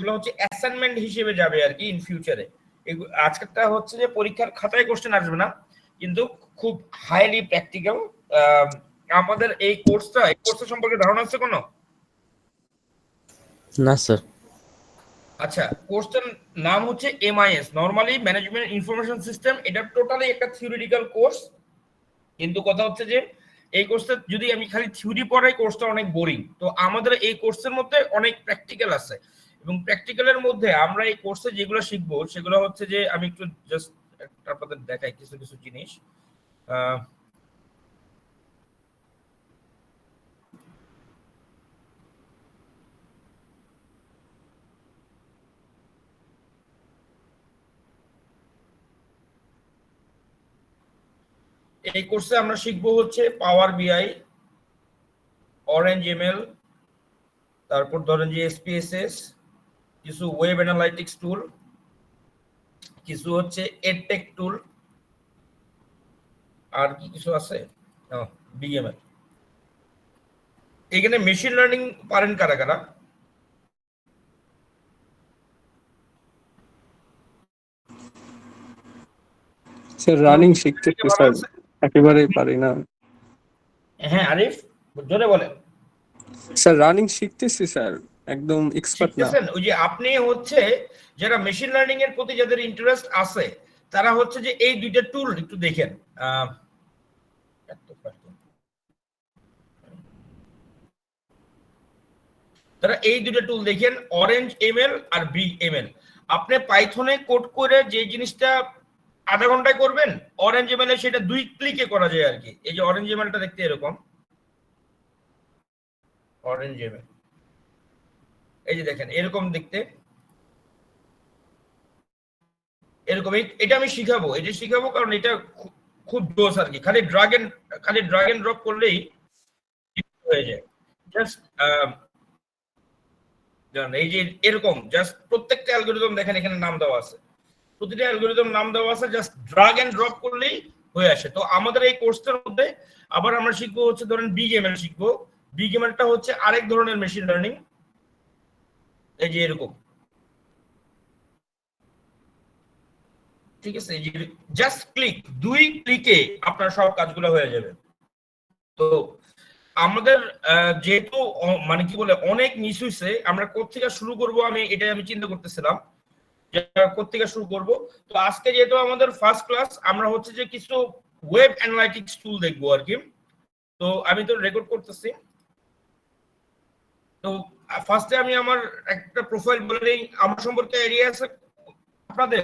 এগুলো হচ্ছে অ্যাসাইনমেন্ট হিসেবে যাবে আর কি ইন ফিউচারে। আজকেরটা হচ্ছে যে পরীক্ষার খাতায় কোশ্চেন আসবে না, কিন্তু খুব হাইলি প্র্যাকটিক্যাল। আমাদের এই কোর্সটা সম্পর্কে ধারণা আছে কোনো? না স্যার। আচ্ছা, কোর্সটার নাম হচ্ছে MIS, normally management information system. এটা টোটালি একটা থিওরিটিক্যাল কোর্স, কিন্তু কথা হচ্ছে যে এই কোর্সটা যদি আমি খালি থিওরি পড়াই কোর্সটা অনেক বোরিং। তো আমাদের এই কোর্সের মধ্যে অনেক প্র্যাকটিক্যাল আছে, এবং প্র্যাকটিক্যালের মধ্যে আমরা এই কোর্সে যেগুলো শিখবো সেগুলো হচ্ছে যে আমি একটু জাস্ট আপনাদের দেখাই কিছু কিছু জিনিস। এই কোর্সে আমরা শিখবো হচ্ছে পাওয়ার বিআই, অরেঞ্জ এমএল, তারপর ধরেন যে এসপিএসএস, কিছু ওয়েব অ্যানালাইটিক্স টুল, কিছু হচ্ছে এডটেক টুল, আর কি কিছু আছে, বিএমএল। এখানে মেশিন লার্নিং পারেন কারা কারা? স্যার রানিং শিখতেছি স্যার, একেবারেই পারি না। হ্যাঁ আরিফ, জোরে বলেন। স্যার রানিং শিখতেছি স্যার, একদম এক্সপার্ট না। শিখতেছেন? ওই যে আপনি হচ্ছে যারা মেশিন লার্নিং এর প্রতি যাদের ইন্টারেস্ট আছে তারা হচ্ছে যে এই দুইটা টুল একটু দেখেন। তারা এই দুটো টুল দেখেন, অরেঞ্জ এমএল আর বিএমএল। আপনি পাইথনে কোড করে যে জিনিসটা আধা ঘন্টায় করবেন, অরেঞ্জ এমএল এ সেটা 2 ক্লিকে করা যায় আর কি। এই যে অরেঞ্জ এমএলটা দেখতে এরকম, অরেঞ্জ এমএল এই যে দেখেন এরকম দেখতে, এরকম। এটা আমি শিখাবো, এটা শিখাবো কারণ এটা খুব জোস আর কি। খালি ড্রাগ এন্ড ড্রপ করলেই হয়ে যায়। জাস্ট এই যে এরকম জাস্ট প্রত্যেকটা অ্যালগরিদম দেখেন এখানে নাম দেওয়া আছে, প্রতিটা অ্যালগরিদম নাম দেওয়া আছে, জাস্ট ড্রাগ এন্ড ড্রপ করলেই হয়ে আসে। তো আমাদের এই কোর্সটার মধ্যে আবার আমরা শিখবো হচ্ছে ধরেন বিগ এমএল শিখবো। বিগ এমএলটা হচ্ছে আরেক ধরনের মেশিন লার্নিং, এই যে এরকম, ঠিক আছে? এই যে জাস্ট ক্লিক, 2 ক্লিকে আপনার সব কাজগুলো হয়ে যাবে। তো আমাদের যেহেতু মানে কি বলে অনেক মিস হয়েছে, আমরা কোত্থেকে শুরু করব এটাই আমি চিন্তা করতেছিলাম যে কোত্থেকে শুরু করব। তো আজকে যেহেতু আমাদের ফার্স্ট ক্লাস, আমরা হচ্ছে যে কিছু ওয়েব অ্যানালাইটিক্স টুল দেখবো আর কি। তো আমি তো রেকর্ড করতেছি। তো ফার্স্টে আমি আমার একটা প্রোফাইল বলে নেই, আমার সম্পর্কে আইডিয়া আছে আপনাদের?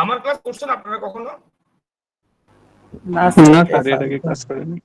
আমার ক্লাস করছেন আপনারা কখনো? না স্যার, এর আগে ক্লাস করিনি।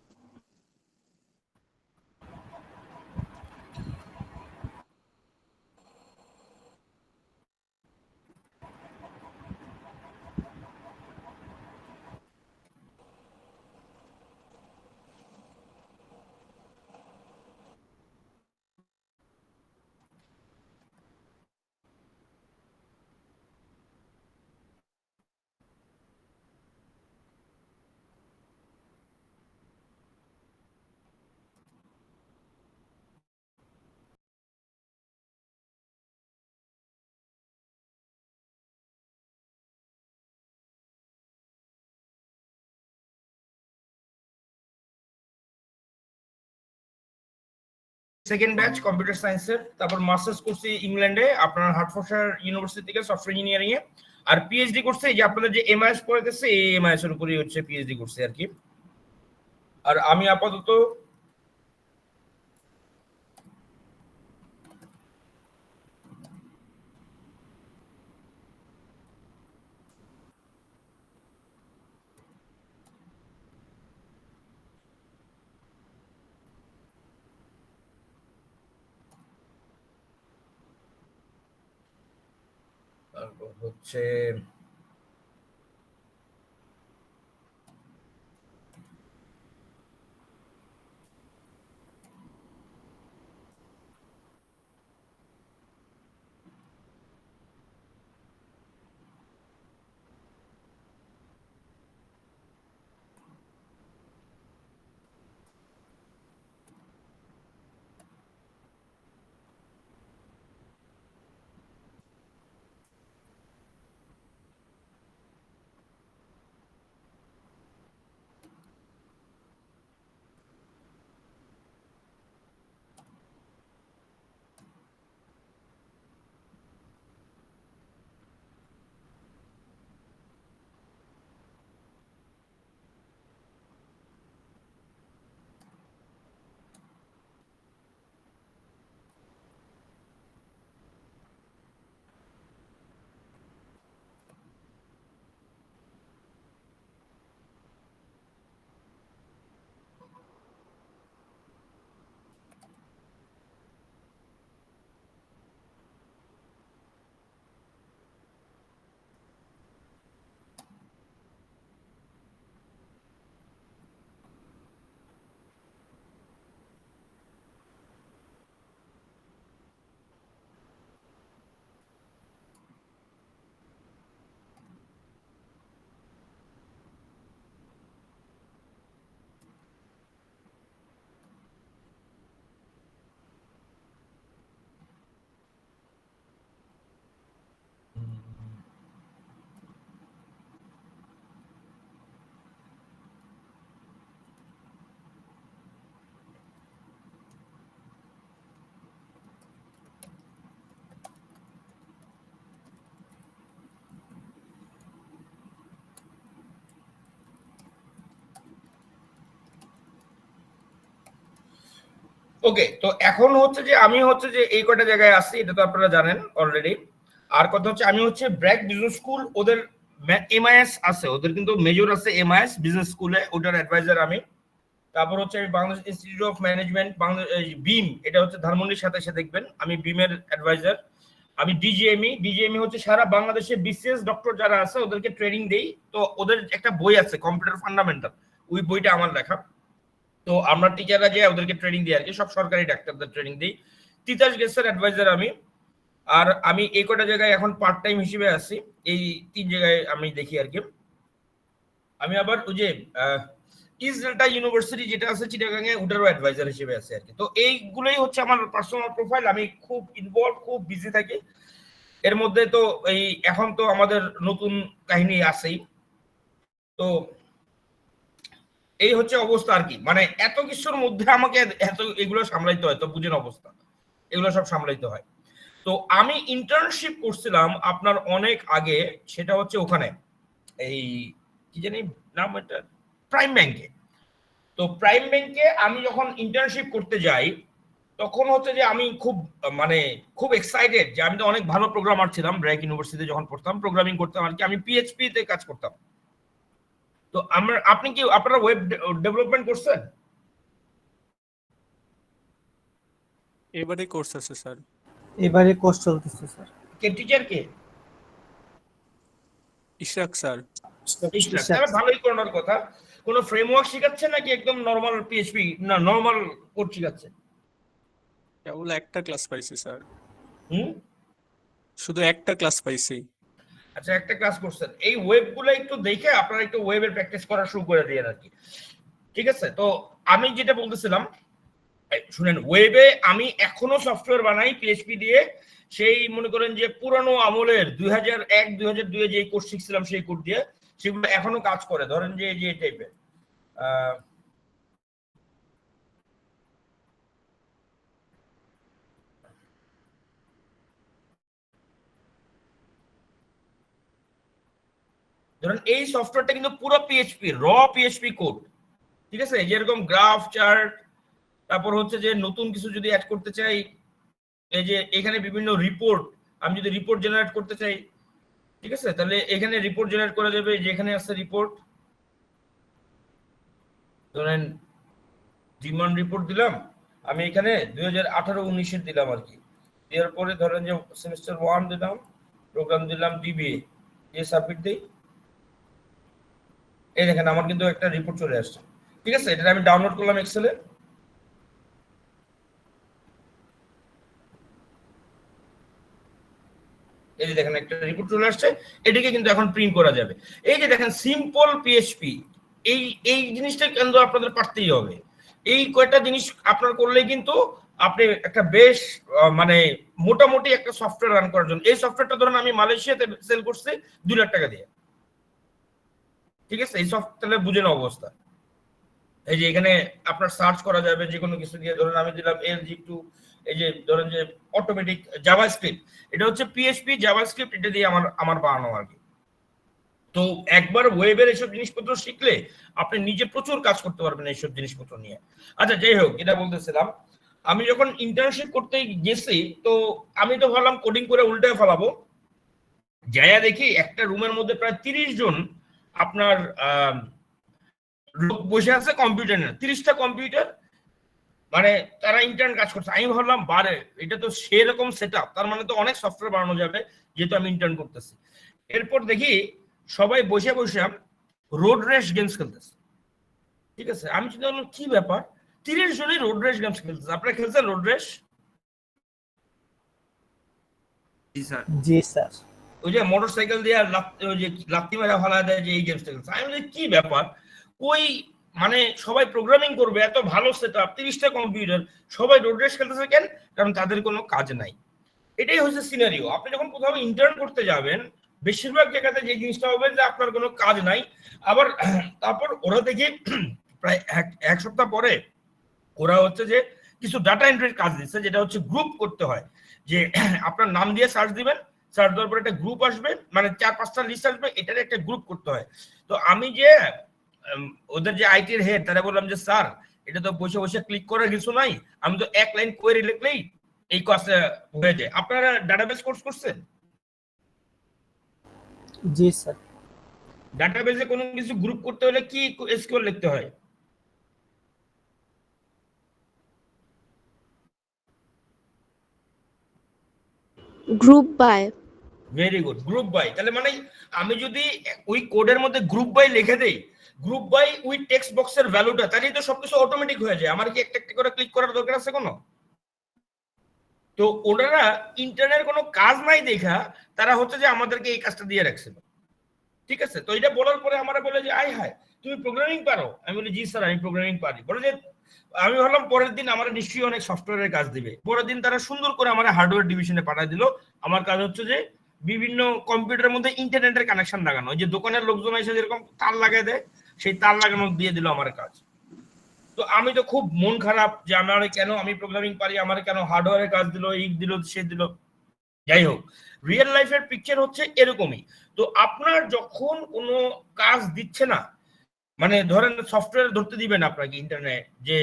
সেকেন্ড ব্যাচ কম্পিউটার সায়েন্সের, তারপর মাস্টার্স করছি ইংল্যান্ডে আপনার হার্টফোর্ডশায়ার ইউনিভার্সিটি থেকে সফটওয়্যার ইঞ্জিনিয়ারিং এ, আর পিএইচডি করছে এই যে আপনাদের যে এমআইএস পড়াইতেছে এই এমআইএস এর উপরই হচ্ছে পিএইচডি করছে আর কি। আর আমি আপাতত হচ্ছে ওকে, তো এখন হচ্ছে যে আমি হচ্ছে যে এই কয়টা জায়গায় আছি, এটা তো আপনারা জানেন অলরেডি। আর কথা হচ্ছে আমি হচ্ছে ব্র্যাক বিজনেস স্কুল, ওদের এমআইএস আছে, ওদের কিন্তু মেজর আছে এমআইএস বিজনেস স্কুলে, ওটার অ্যাডভাইজার আমি। তারপর হচ্ছে আমি বাংলাদেশ ইনস্টিটিউট অফ ম্যানেজমেন্ট বিম, এটা হচ্ছে ধানমন্ডির সাথে এসে দেখবেন, আমি বিমের অ্যাডভাইজার। আমি ডিজিএমই হচ্ছে সারা বাংলাদেশে বিসিএস ডক্টর যারা আছে ওদেরকে ট্রেনিং দেই। তো ওদের একটা বই আছে কম্পিউটার ফান্ডামেন্টাল, ওই বইটা আমার লেখা। তো আমরা টিচাররা যে ওদেরকে ট্রেনিং দিই আর কি, সব সরকারি ডাক্তারদের ট্রেনিং দিই। তিতাস গ্যাসের অ্যাডভাইজার আমি। আর আমি এই কটা জায়গায় এখন পার্ট টাইম হিসেবে আছি, এই 3 জায়গায় আমি দেখি আর কি। আমি আবার ওই যে ইস্ট ডেল্টা ইউনিভার্সিটি যেটা আছে চিটাগাং এ, ওটারও অ্যাডভাইজার হিসেবে আছি আর কি। তো এইগুলোই হচ্ছে আমার পার্সোনাল প্রোফাইল। আমি খুব ইনভলভ, খুব বিজি থাকি এর মধ্যে। তো এই এখন তো আমাদের নতুন কাহিনী আছেই। তো এই হচ্ছে অবস্থা আর কি, মানে এত কিছুর মধ্যে আমাকে এত এগুলো সামলাইতে হয়, তো বুঝেন অবস্থা, এগুলো সব সামলাইতে হয়। তো আমি ইন্টার্নশিপ করছিলাম আপনার অনেক আগে, সেটা হচ্ছে ওখানে এই কি জানি নাম, এটা প্রাইম ব্যাংকে। তো প্রাইম ব্যাংকে আমি যখন ইন্টার্নশিপ করতে যাই, তখন হচ্ছে যে আমি খুব মানে খুব এক্সাইটেড যে আমি তো অনেক ভালো প্রোগ্রামার ছিলাম ব্র্যাক ইউনিভার্সিটিতে যখন পড়তাম, প্রোগ্রামিং করতাম আর কি, আমি পিএইচপি তে কাজ করতাম। তো আপনি কি আপনারা ওয়েব ডেভেলপমেন্ট করছেন? এবারে কোর্স আছে স্যার। এবারে কোর্স চলতেছে স্যার। কে টিচার কে? ইশরাক স্যার। ইশরাক, তাহলে ভালোই করার কথা। কোন ফ্রেমওয়ার্ক শেখাচ্ছেন নাকি একদম নরমাল পিএইচপি, না নরমাল কোড শেখাচ্ছেন? কেবল একটা ক্লাস পাইছি স্যার, হুম, শুধু একটা ক্লাস পাইছি। আচ্ছা, একটা ক্লাস করছেন। এই ওয়েব গুলো একটু দেখে আপনারা একটু ওয়েবের প্র্যাকটিস করা শুরু করে দিয়ে আর কি, ঠিক আছে? তো আমি যেটা বলতেছিলাম, শুনেন, ওয়েবে আমি এখনো সফটওয়্যার বানাই পিএইচপি দিয়ে। সেই মনে করেন যে পুরানো আমলের 2001 2002 যে কোড শিখছিলাম সেই কোড দিয়ে, সেগুলো এখনো কাজ করে। ধরেন যে যে টাইপের ধরেন এই সফটওয়্যারটা কিন্তু পুরো পিএইচপি, র পিএইচপি কোড, ঠিক আছে? যেরকম গ্রাফ চার্ট, তারপর হচ্ছে যে নতুন কিছু যদি অ্যাড করতে চাই, এই যে এখানে বিভিন্ন রিপোর্ট, আমি যদি রিপোর্ট জেনারেট করতে চাই, ঠিক আছে, তাহলে এখানে রিপোর্ট জেনারেট করা যাবে। যেখানে আছে রিপোর্ট, ধরেন ডিমান্ড রিপোর্ট দিলাম আমি এখানে 2018-19 দিলাম আর কি। দেওয়ার পরে ধরেন যে সেমিস্টার 1 দিলাম, প্রোগ্রাম দিলাম ডিবিএ, দিয়ে সাবমিট দিই। এই দেখেন আমার কিন্তু একটা রিপোর্ট চলে আসছে, ঠিক আছে? এটা আমি ডাউনলোড করলাম এক্সেলে। এই যে দেখেন একটা রিপোর্ট চলে আসছে, এটাকে কিন্তু এখন প্রিন্ট করা যাবে। এই যে দেখেন সিম্পল পিএইচপি, এই এই জিনিসটা কিন্তু আপনাদের পারতেই হবে। এই কয়টা জিনিস আপনার করলে কিন্তু আপনি একটা বেশ মানে মোটামুটি একটা সফটওয়্যার রান করার জন্য, এই সফটওয়্যারটা ধরুন আমি মালয়েশিয়াতে সেল করছি 2 লাখ টাকা দিয়ে, ঠিক আছে? এই সফটওয়্যার বুঝে না অবস্থা। এই যে এখানে আপনার সার্চ করা যাবে যে কোনো কিছু দিয়ে, ধরুন আমি দিলাম LG2, এই যে ধরেন যে অটোমেটিক জাভাস্ক্রিপ্ট, এটা হচ্ছে পিএইচপি জাভাস্ক্রিপ্ট, এটা দিয়ে আমার বানানো আর কি। তো একবার ওয়েবের এইসব জিনিসপত্র শিখলে আপনি নিজে প্রচুর কাজ করতে পারবেন এইসব জিনিসপত্র নিয়ে। আচ্ছা, যাই হোক, এটা বলতেছিলাম, আমি যখন ইন্টার্নশিপ করতে গেছি, তো আমি তো ভাবলাম কোডিং করে উল্টে ফেলাবো। যাইয়া দেখি একটা রুমের মধ্যে প্রায় 30 জন আপনার লোক বসে আছে কম্পিউটার নিয়ে, 30টা কম্পিউটার, মানে তারা ইন্টার্ন কাজ করছে। আমি ভাবলাম বারে, এটা তো সেরকম সেটআপ, তার মানে তো অনেক সফটওয়্যার বানানো যাবে যেহেতু আমি ইন্টার্ন করতেছি। এরপর দেখি সবাই বসে বসে রোড রেস গেমস খেলতেছে, ঠিক আছে? আমি চিন্তা করলাম কি ব্যাপার, 30 জনই রোড রেস গেমস খেলতেছে। আপনারা খেলছেন রোড রেস? জি স্যার। ওই যে মোটরসাইকেল দিয়ে ওই যে লাত্তি মেরা ফেলা দেয়, যে এই গেমসটা খেলছে। আমি বলি কি ব্যাপার, ওই মানে সবাই প্রোগ্রামিং করবে, এত ভালো সেটআপ, 30টা কম্পিউটার, সবাই রোড রেস খেলতেছে কেন? কারণ তাদের কোনো কাজ নাই। এটাই হচ্ছে সিনারিও। আপনি যখন কোথাও ইন্টার্ন করতে যাবেন, বেশিরভাগ জায়গাতে যে জিনিসটা হবে যে আপনার কোনো কাজ নাই। আবার তারপর ওরা দেখি প্রায় এক সপ্তাহ পরে ওরা হচ্ছে যে কিছু ডাটা এন্ট্রির কাজ দিচ্ছে, যেটা হচ্ছে গ্রুপ করতে হয়। যে আপনার নাম দিয়ে সার্চ দিবেন, সার্চ দেওয়ার পর একটা গ্রুপ আসবে, মানে 4-5টা লিস্ট আসবে, এটার একটা গ্রুপ করতে হয়। তো আমি যে ওদের যে আইটির হেড, তারা বললাম যে স্যার এটা তো বসে বসে ক্লিক করার কিছু নাই, আমি তো এক লাইন কোয়েরি লিখলেই এই কাজটা হয়ে যায়। আপনারা ডাটাবেস কোর্স করছেন? জি স্যার। ডাটাবেসে কোনো কিছু গ্রুপ করতে হলে কি এসকিউএল লিখতে হয়? Group by. Very good, group by. তাহলে মানে আমি যদি ওই কোডের মধ্যে গ্রুপ বাই লিখে দেই, গ্রুপ বাই ওই টেক্সট বক্সের ভ্যালুটা, তাহলেই তো সবকিছু অটোমেটিক হয়ে যায়। আমার কি একটা একটা করে ক্লিক করার দরকার আছে কোনো? তো ওনারা ইন্টারনেট কোনো কাজ নাই দেখা তারা হচ্ছে যে আমাদেরকে এই কাজটা দিয়ে রাখছিল। ঠিক আছে, তো এটা বলার পরে আমরা বলে যে আই হায় তুমি প্রোগ্রামিং পারো? আমি বলি জি স্যার আমি প্রোগ্রামিং পারি। বলে যে আমি ভাবলাম পরের দিন আমার নিশ্চয়ই অনেক সফটওয়্যারের কাজ দিবে। পরের দিন তারা সুন্দর করে আমার হার্ডওয়্যার ডিভিশনে পাঠিয়ে দিল। আমার কাজ হচ্ছে যে বিভিন্ন কম্পিউটারের মধ্যে ইন্টারনেটের কানেকশন লাগানো, ওই যে দোকানের লোকজন এসে যেরকম তার লাগাই দেয় সেই তার লাগানো দিয়ে দিল আমার কাজ। তো আমি তো খুব মন খারাপ যে আমার কেন, আমি প্রোগ্রামিং পারি আমার কেন হার্ডওয়্যারের কাজ দিল, এই দিল সে দিল। যাই হোক, রিয়েল লাইফের পিকচার হচ্ছে এরকমই। তো আপনার যখন কোনো কাজ দিচ্ছে না, মানে ধরেন সফটওয়্যার ধরতে দিবেন আপনাকে ইন্টারনেট, যে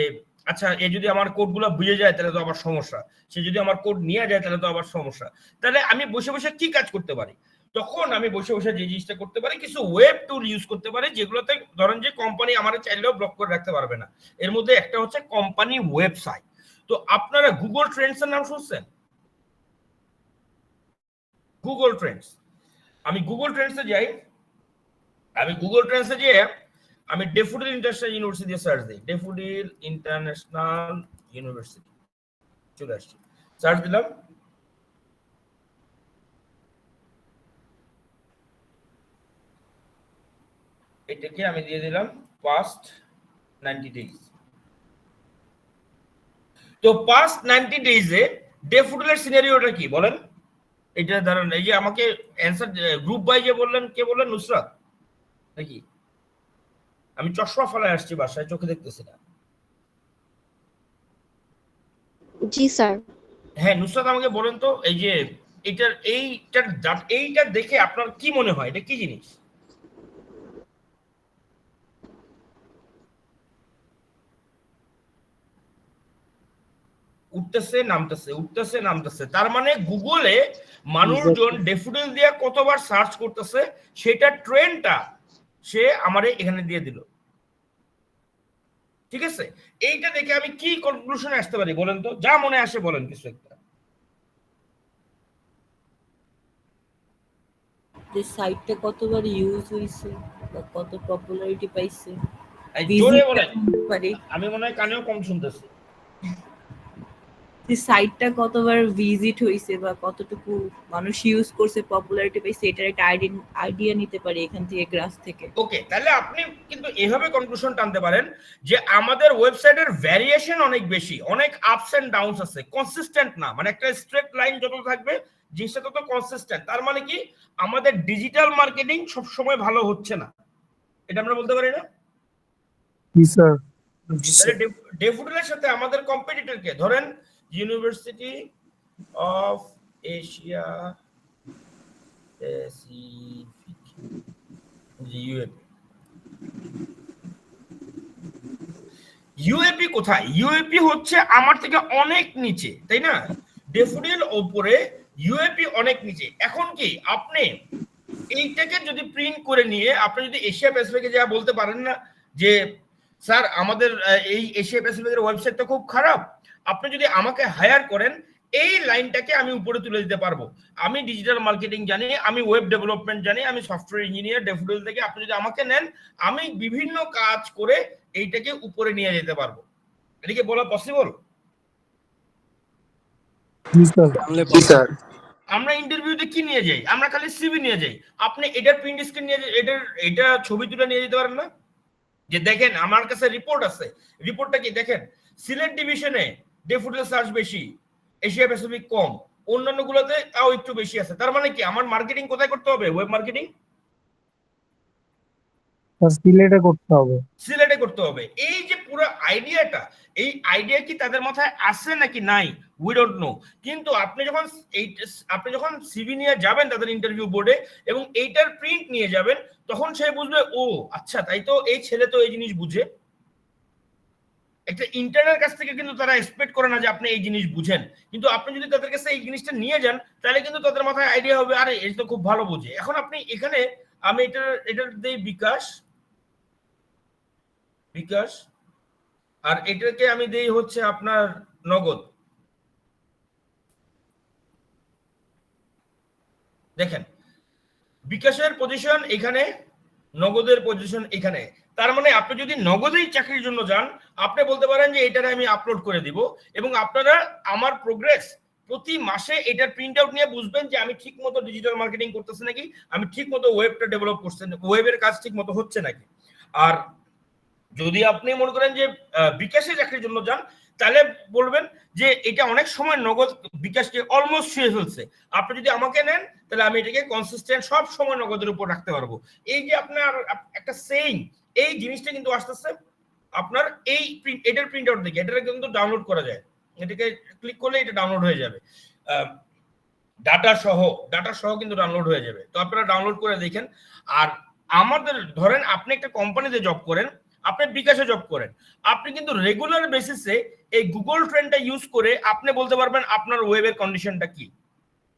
আচ্ছা এ যদি আমার কোডগুলো বুঝে যায় তাহলে তো আবার সমস্যা, সে যদি আমার কোড নিয়ে যায় তাহলে তো আবার সমস্যা। তাহলে আমি বসে বসে কি কাজ করতে পারি? তখন আমি বসে বসে যে জিনিসটা করতে পারি, কিছু ওয়েব টুল ইউজ করতে পারি, যেগুলোতে ধরেন যে কোম্পানি আমার চাইলেও ব্লক করে রাখতে পারবে না। এর মধ্যে একটা হচ্ছে কোম্পানি ওয়েবসাইট। তো আপনারা গুগল ট্রেন্ডস এর নাম শুনছেন? গুগল ট্রেন্ডস, আমি গুগল ট্রেন্ডসে যাই, আমি গুগল ট্রেন্ডসে গিয়ে আমি ডেফোডিল ইন্টারন্যাশনাল ইউনিভার্সিটি দিয়ে সার্চ দিই, ডেফোডিল ইন্টারন্যাশনাল ইউনিভার্সিটি, চলে আসছে, সার্চ দিলাম। এটাকে আমি দিয়ে দিলাম পাস্ট 90 ডেজ। তো পাস্ট 90 ডেজে ডেফোডিলের সিনারিওটা কি বলেন? এটা ধরেন এই যে আমাকে অ্যানসার গ্রুপ বাই যে বললেন, কে বললেন? নুসরাত নাকি? আমি চশমা ফেলায় আসছি বাসায়, চোখে দেখতেছি না। জি স্যার। হ্যাঁ নুসরাত আমাকে বলেন তো, এই যে এইটা দেখে আপনার কি মনে হয়, এটা কি জিনিস? উঠতেছে নামতেছে, উঠতেছে নামতেছে, তার মানে গুগলে মানুষজন ডেফোডিল দিয়ে কতবার সার্চ করতেছে সেটা ট্রেন্ডটা সে আমারে এখানে দিয়ে দিল। ঠিক আছে, এইটা দেখে আমি কি কনক্লুশনে আসতে পারি বলেন তো, যা মনে আসে বলেন কিছু একটা। যে সাইটটা কতবার ইউজ হইছে বা কত পপুলারিটি পাইছে, জোরে বলেন, পারি আমি মনে হয় কানেও কম শুনতেছি। যে সাইটটা কতবার ভিজিট হইছে বা কতটুকু মানুষ ইউজ করছে, পপুলারিটি পাইছে, এটার একটা আইডিয়া নিতে পারি এখান থেকে, গ্রাফ থেকে। ওকে, তাহলে আপনি কিন্তু এভাবে কনক্লুশন টানতে পারেন যে আমাদের ওয়েবসাইটের ভ্যারিয়েশন অনেক বেশি, অনেক আপস এন্ড ডাউনস আছে, কনসিস্টেন্ট না। মানে একটা স্ট্রেট লাইন যত থাকবে জিনিসটা তত কনসিস্টেন্ট। তার মানে কি আমাদের ডিজিটাল মার্কেটিং সব সময় ভালো হচ্ছে না, এটা আমরা বলতে পারি না? জি স্যার। তাহলে ডেফোডিলের সাথে আমাদের কম্পিটিটর কে ধরেন, university of Asia Pacific, UAP. UAP কোথায়? ইউএপি হচ্ছে আমার থেকে অনেক নিচে, তাই না? ডেফোডিল উপরে, ইউএপি অনেক নিচে। এখন কি আপনি এইটাকে যদি প্রিন্ট করে নিয়ে আপনি যদি এশিয়া প্যাসিফিকে যা বলতে পারেন না যে স্যার আমাদের এই এশিয়া প্যাসিফিকের ওয়েবসাইটটা খুব খারাপ, আপনি যদি আমাকে হায়ার করেন এই লাইনটাকে আমি উপরে তুলে দিতে পারবো। আমি ডিজিটাল মার্কেটিং জানি, আমি ওয়েব ডেভেলপমেন্ট জানি, আমি সফটওয়্যার ইঞ্জিনিয়ার, ডেফোডিল থেকে আপনি যদি আমাকে নেন আমি বিভিন্ন কাজ করে এইটাকে উপরে নিয়ে যেতে পারবো। এটা কি বলা পসিবল? জি স্যার। আমরা ইন্টারভিউতে কি নিয়ে যাই? আমরা খালি সিভি নিয়ে যাই। আপনি এটার প্রিন্ট স্ক্রিন নিয়ে এটা ছবি তুলে নিয়ে যেতে পারেন না? যে দেখেন আমার কাছে রিপোর্ট আছে, রিপোর্টটা কি দেখেন, সিলেট ডিভিশনে ডেফোডিল সার্চ বেশি, এশিয়া প্যাসিফিক কম, অন্যান্য গুলোতে তাও একটু বেশি আছে। তার মানে কি আমার মার্কেটিং কোথায় করতে হবে? ওয়েব মার্কেটিং সিলেটে করতে হবে। সিলেটে করতে হবে। এই যে পুরো আইডিয়াটা, এই আইডিয়া কি তাদের মাথায় আছে নাকি নাই উই ডোন্ট নো। কিন্তু আপনি যখন সিভি নিয়ে যাবেন তাদের ইন্টারভিউ বোর্ডে এবং এইটার প্রিন্ট নিয়ে যাবেন, তখন সে বুঝবে ও আচ্ছা তাই তো এই ছেলে তো এই জিনিস বুঝে। একটা ইন্টার্নের কাছ থেকে কিন্তু তারা এক্সপেক্ট করে না যে আপনি এই জিনিস বুঝেন, কিন্তু আপনি যদি তাদের কাছে এই জিনিসটা নিয়ে যান তাহলে কিন্তু তাদের মাথায় আইডিয়া হবে আরে এটা তো খুব ভালো বুঝে। এখন আপনি এখানে আমি এটার দেই বিকাশ, আর এটাকে আমি দেই হচ্ছে আপনার নগদ। দেখেন বিকাশের পজিশন এখানে, নগদের পজিশন এখানে। তার মানে আপনি যদি নগদেই চাকরির জন্য যান আপনি বলতে পারেন যে এটারে আমি আপলোড করে দিব, এবং আপনারা আমার প্রোগ্রেস প্রতি মাসে এটার প্রিন্ট আউট নিয়ে বুঝবেন যে আমি ঠিক মতো ডিজিটাল মার্কেটিং করতেছি নাকি, আমি ঠিক মতো ওয়েবটা ডেভেলপ করছি, ওয়েবের কাজ ঠিক মতো হচ্ছে নাকি। আর যদি আপনি মনে করেন যে বিকাশে চাকরির জন্য যান তাহলে বলবেন যে এটা অনেক সময় নগদ বিকাশকে অলমোস্ট ছুঁয়ে ফেলছে, আপনি যদি আমাকে নেন তাহলে আমি এটাকে কনসিস্টেন্ট সব সময় নগদের উপর রাখতে পারবো। এই যে আপনার একটা সেইং, এই জিনিসটা কিন্তু আস্তে আপনার এই এটার প্রিন্ট আউট দেখে এটা কিন্তু ডাউনলোড করা যায়, এটাকে ক্লিক করলে এটা ডাউনলোড হয়ে যাবে, ডাটা সহ কিন্তু ডাউনলোড হয়ে যাবে। তো আপনারা ডাউনলোড করে দেখেন। আর আমাদের ধরেন আপনি একটা কোম্পানিতে জব করেন, আপনি বিকাশে জব করেন, আপনি কিন্তু রেগুলার বেসিসে এই গুগল ট্রেন্ডটা ইউজ করে আপনি বলতে পারবেন আপনার ওয়েবের কন্ডিশনটা কি।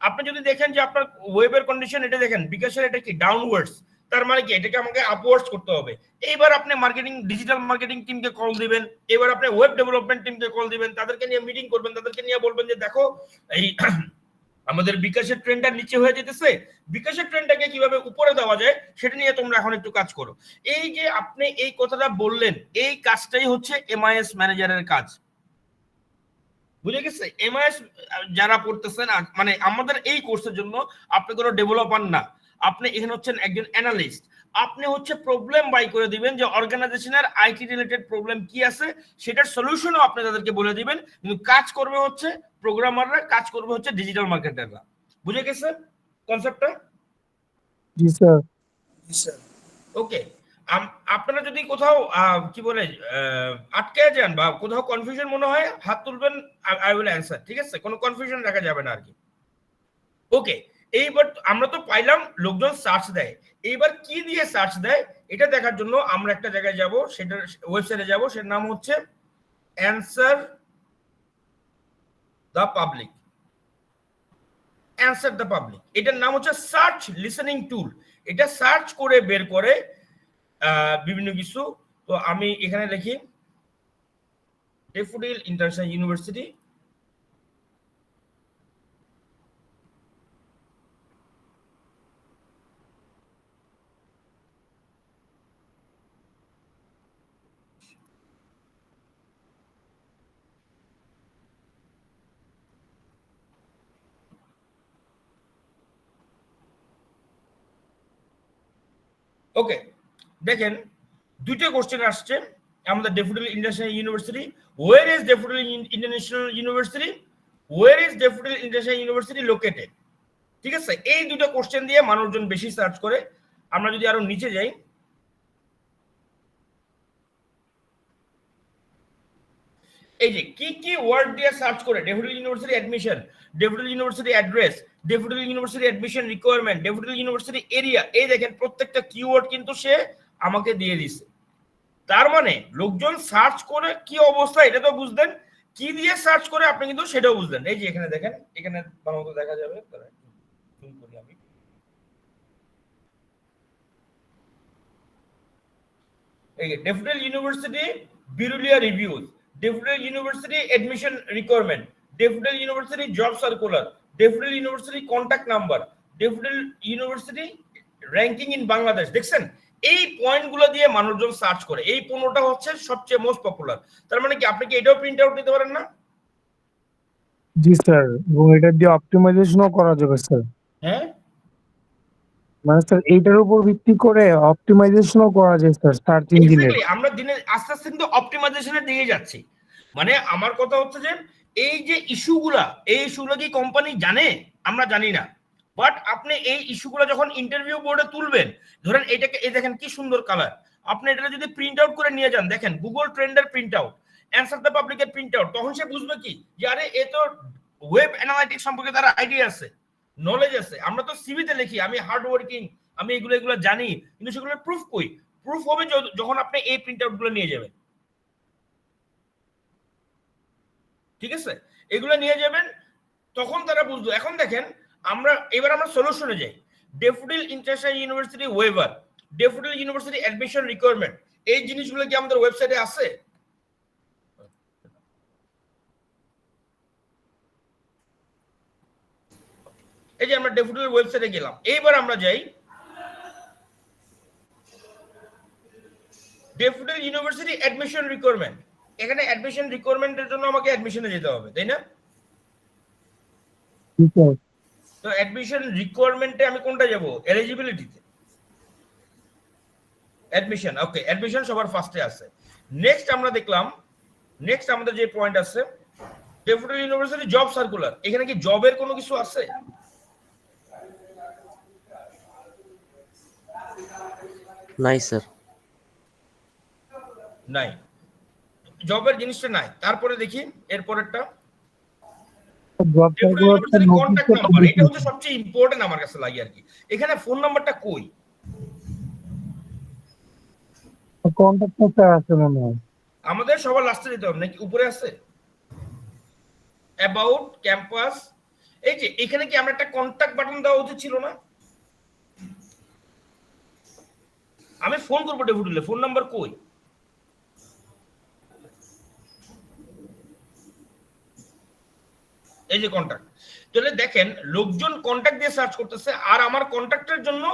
আপনি যদি দেখেন যে আপনার ওয়েবের কন্ডিশন এটা দেখেন বিকাশের এটা কি ডাউনওয়ার্ডস, তার মানে কি এটাকে আমাকে আপওয়ার্ডস করতে হবে। এইবার আপনি মার্কেটিং ডিজিটাল মার্কেটিং টিমকে কল দিবেন, এবার আপনি ওয়েব ডেভেলপমেন্ট টিমকে কল দিবেন, তাদেরকে নিয়ে মিটিং করবেন, তাদেরকে নিয়ে বলবেন যে দেখো এই আমাদের বিকাশের ট্রেন্ডটা নিচে হয়ে যেতেছে, বিকাশের ট্রেন্ডটাকে কিভাবে উপরে দেওয়া যায় সেটা নিয়ে তোমরা এখন একটু কাজ করো। এই যে আপনি এই কথাটা বললেন, এই কাজটাই হচ্ছে এমআইএস ম্যানেজারের কাজ, বুঝে গেছে? এমআইএস যারা পড়তেছেন মানে আমাদের এই কোর্সের জন্য আপনি কোনো ডেভেলপার না, আপনি এখানে হচ্ছেন একজন অ্যানালিস্ট। আপনি হচ্ছে প্রবলেম বাই করে দিবেন যে অর্গানাইজেশনের আইটি রিলেটেড প্রবলেম কি আছে সেটার সলিউশনও আপনি তাদেরকে বলে দিবেন, কিন্তু কাজ করবে হচ্ছে প্রোগ্রামাররা, কাজ করবে হচ্ছে ডিজিটাল মার্কেটাররা। বুঝে গেছে কনসেপ্টটা? জি স্যার। ওকে, আপনারা যদি কোথাও কি বলে আটকে যান বা কোথাও কনফিউশন মনে হয় হাত তুলবেন, আই উইল অ্যান্সার, ঠিক আছে? কোনো কনফিউশন রাখা যাবে না আর কি। ওকে, এইবার আমরা তো পাইলাম লোকজন সার্চ দেয়, এইবার কি দিয়ে সার্চ দেয় এটা দেখার জন্য আমরা একটা জায়গায় যাব, সেটার ওয়েবসাইটে যাব, সেটার নাম হচ্ছে answer the public. Answer the public এটার নাম হচ্ছে সার্চ লিসেনিং টুল, এটা সার্চ করে বের করে বিভিন্ন কিছু। তো আমি এখানে লিখি ড্যাফোডিল ইন্টারন্যাশনাল ইউনিভার্সিটি, ওকে দেখেন দুইটা কোশ্চেন আসছে আমাদের Daffodil International University, where is Daffodil International University, where is Daffodil International University located. ঠিক আছে, এই দুটো কোশ্চেন দিয়ে মানুষজন বেশি সার্চ করে। আমরা যদি আরো নিচে যাই, এই যে কি কি ওয়ার্ড দিয়ে সার্চ করে daffodil University admission, daffodil university address, daffodil University admission requirement, Daffodil university area, এই দেখেন প্রত্যেকটা কিওয়ার্ড কিন্তু সে আমাকে দিয়ে দিছে। তার মানে লোকজন সার্চ করে কি অবস্থা এটা তো বুঝলেন, কি দিয়ে সার্চ করে আপনি কিন্তু সেটাও বুঝলেন। এই যে এখানে দেখেন, এখানে ভালো মতো দেখা যাবে, আমি এই যে Daffodil University Birulia reviews, Daffodil University admission requirement, Daffodil University job circular, Daffodil University contact number, Daffodil University ranking in Bangladesh. দেখছেন এই পয়েন্টগুলো দিয়ে মানুষজন সার্চ করে, এই 15টা হচ্ছে সবচেয়ে মোস্ট পপুলার। তার মানে কি আপনি কি এটাও প্রিন্ট আউট নিতে পারেন না? জি স্যার, এবং এটা দিয়ে অপটিমাইজেশনও করা যাবে স্যার। হ্যাঁ, মানে স্যার এইটার উপর ভিত্তি করে অপটিমাইজেশনও করা যায় স্যার সার্চ ইঞ্জিনের। এক্স্যাক্টলি, আমরা দিনে আস্তে আস্তে কিন্তু অপটিমাইজেশনের দিকে যাচ্ছি। মানে আমার কথা হচ্ছে যে এই যে ইস্যুগুলা, এই ইস্যুগুলো কি কোম্পানি জানে? আমরা জানি না, বাট আপনি এই ইস্যুগুলো যখন ইন্টারভিউ বোর্ডে তুলবেন, ধরেন এটাকে এই দেখেন কি সুন্দর কালার, আপনি এটা যদি প্রিন্ট আউট করে নিয়ে যান, দেখেন গুগল ট্রেন্ডের প্রিন্ট আউট, অ্যান্সার দ্য পাবলিকের প্রিন্ট আউট, তখন সে বুঝবে কি যে আরে এ তো ওয়েব অ্যানালাইটিক্স সম্পর্কে তার আইডিয়া আছে, নলেজ আছে। আমরা তো সিভিতে লিখি আমি হার্ড ওয়ার্কিং, আমি এগুলো জানি, কিন্তু সেগুলো প্রুফ কই? প্রুফ হবে যখন আপনি এই প্রিন্ট আউট গুলো নিয়ে যাবেন। ঠিক আছে, এগুলো নিয়ে যাবেন, তখন তারা বুঝলো। এখন দেখেন এবার আমরা সলিউশনে যাই। Daffodil International University waiver, Daffodil University admission requirement, এই জিনিসগুলো কি আমাদের ওয়েবসাইটে আছে? এই যে আমরা ডেফোডিলের ওয়েবসাইটে গেলাম, এইবার আমরা যাই ডেফোডিল ইউনিভার্সিটি অ্যাডমিশন রিকোয়ারমেন্ট। এখানে অ্যাডমিশন রিকোয়ারমেন্টের জন্য আমাকে অ্যাডমিশনে যেতে হবে, তাই না? জি স্যার। তো অ্যাডমিশন রিকোয়ারমেন্টে আমি কোনটা যাব? এলিজিবিলিটিতে অ্যাডমিশন। ওকে, অ্যাডমিশন সবার ফার্স্টে আছে। নেক্সট আমরা দেখলাম, নেক্সট আমাদের যে পয়েন্ট আছে ডেফোডিল ইউনিভার্সিটি জব সার্কুলার। এখানে কি জবের কোনো কিছু আছে? নাই স্যার। নাই, জবের জিনিসটা নাই। তারপরে দেখি এরপরেরটা জব সার্কুলারটা কন্টাক্ট নাম্বার, এটা হচ্ছে সবচেয়ে ইম্পর্টেন্ট আমার কাছে লাগে আর কি। এখানে ফোন নাম্বারটা কই? কন্টাক্ট স্যার আছে মনে হয়। আমাদের সবার লাস্টে যেতে হবে নাকি উপরে আছে? অ্যাবাউট ক্যাম্পাস, এই যে এখানে কি আমরা একটা কন্টাক্ট বাটন দেওয়া উচিত ছিল না? আমি ফোন করবো ডেফোডিলে, ফোন নাম্বার কই? এই যে কন্টাক্ট। তাহলে দেখেন লোকজন কন্টাক্ট দিয়ে সার্চ করতেছে, আর আমার কন্টাক্টের জন্য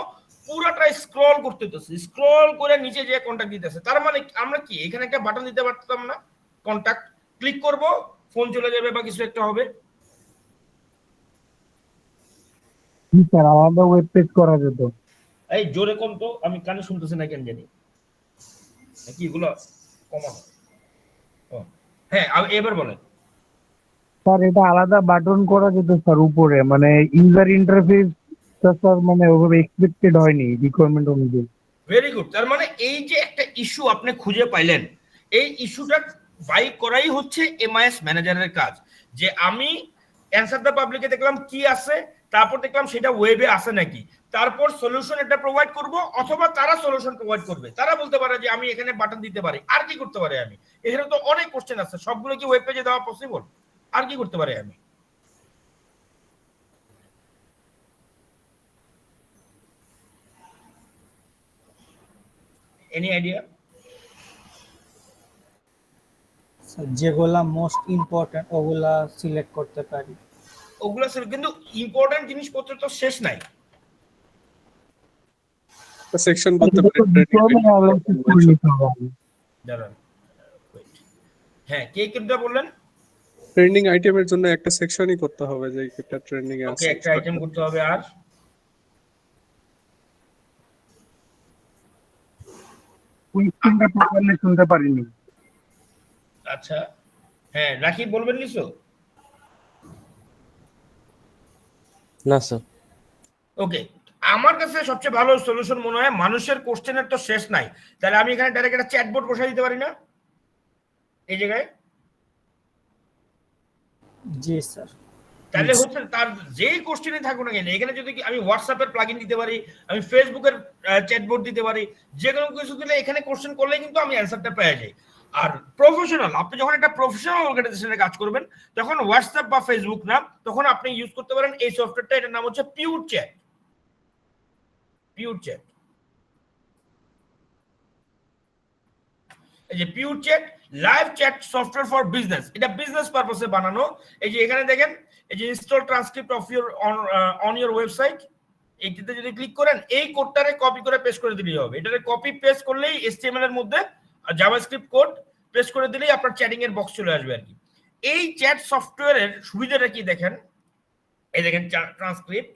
পুরাটা স্ক্রল করতে হতেছে, স্ক্রল করে নিচে যে কন্টাক্ট দিতেছে। তার মানে আমরা কি এখানে একটা বাটন দিতে পারতাম না? কন্টাক্ট ক্লিক করব, ফোন চলে যাবে বা কিছু একটা হবে। জি স্যার, আলাদা ওয়েব পেজ করা যেত। এই জোরে কম তো, আমি কানে শুনতেছি না কেন জানি, নাকি এগুলো কমানো? হ্যাঁ, এবার বলেন। স্যার এটা আলাদা বাটন করা যেত স্যার উপরে, মানে ইউজার ইন্টারফেস স্যার মানে ওভাবে এক্সপেক্টেড হয়নি রিকোয়ারমেন্ট অনুযায়ী। Very good. তার মানে এই যে একটা ইস্যু আপনি খুঁজে পাইলেন, এই ইস্যুটা বাই করাই হচ্ছে এমআইএস ম্যানেজারের কাজ। যে আমি অ্যানসার দ্য পাবলিকে দেখলাম কি আছে, তারপর দেখলাম সেটা ওয়েবে আছে নাকি, তারপর সলিউশন এটা প্রোভাইড করব, অথবা তারা সলিউশন প্রোভাইড করবে। তারা বলতে পারে যে আমি এখানে বাটন দিতে পারি, আর কি করতে পারি আমি? এখানে তো অনেক কোশ্চেন আছে, সবগুলো কি ওয়েব পেজে দেওয়া পসিবল? আর কি করতে পারি আমি? Any idea? যেগুলা মোস্ট ইম্পর্টেন্ট ওগুলা সিলেক্ট করতে পারি। ওগুলো কিন্তু ইম্পর্টেন্ট জিনিসপত্র তো শেষ নাই। সেকশন করতে পারি। দাঁড়ান, হ্যাঁ, কে কোনটা বললেন? ট্রেন্ডিং আইটেমের জন্য একটা সেকশনই করতে হবে যে এটা ট্রেন্ডিং এ ওকে, আছে। একটা আইটেম করতে হবে। আর কোয়েশ্চেনটা প্রপারলি শুনতে পারিনি। আচ্ছা, হ্যাঁ, রাখি বলবেন নিছো? না স্যার। ওকে, আমার কাছে সবচেয়ে ভালো সলিউশন মনে হয়, মানুষের কোশ্চেনের তো শেষ নাই, তাহলে আমি এখানে ডাইরেক্ট একটা চ্যাটবট বসাই দিতে পারি না এই জায়গায়? জি স্যার। তাহলে হচ্ছে তার যেই কোশ্চেনই থাকুক না কেন, এখানে যদি আমি হোয়াটসঅ্যাপের প্লাগইন দিতে পারি, আমি ফেসবুকের চ্যাটবট দিতে পারি, যে কোনো কিছু দিলে এখানে কোশ্চেন করলে কিন্তু আমি অ্যান্সারটা পেয়ে যাই। আর প্রফেশনাল, আপনি যখন একটা প্রফেশনাল অর্গানাইজেশনে কাজ করবেন, তখন হোয়াটসঅ্যাপ বা ফেসবুক না, তখন আপনি ইউজ করতে পারেন এই সফটওয়্যারটা। এটার নাম হচ্ছে পিউর চ্যাট। পিউর চ্যাট, এই যে pure chat live chat software for business, এটা বিজনেস পারপাসে বানানো। এই যে এখানে দেখেন, এই যে install transcript of your on your website, এইটাতে যদি ক্লিক করেন, এই কোডটারে কপি করে পেস্ট করে দিলেই হবে। এটারে কপি পেস্ট করলেই এইচটিএমএল এর মধ্যে জাভাস্ক্রিপ্ট কোড পেস্ট করে দিলেই আপনার চ্যাটিং এর বক্স চলে আসবে আর কি। এই চ্যাট সফটওয়্যারের সুবিধাটা কি দেখেন, এই দেখেন ট্রান্সক্রিপ্ট।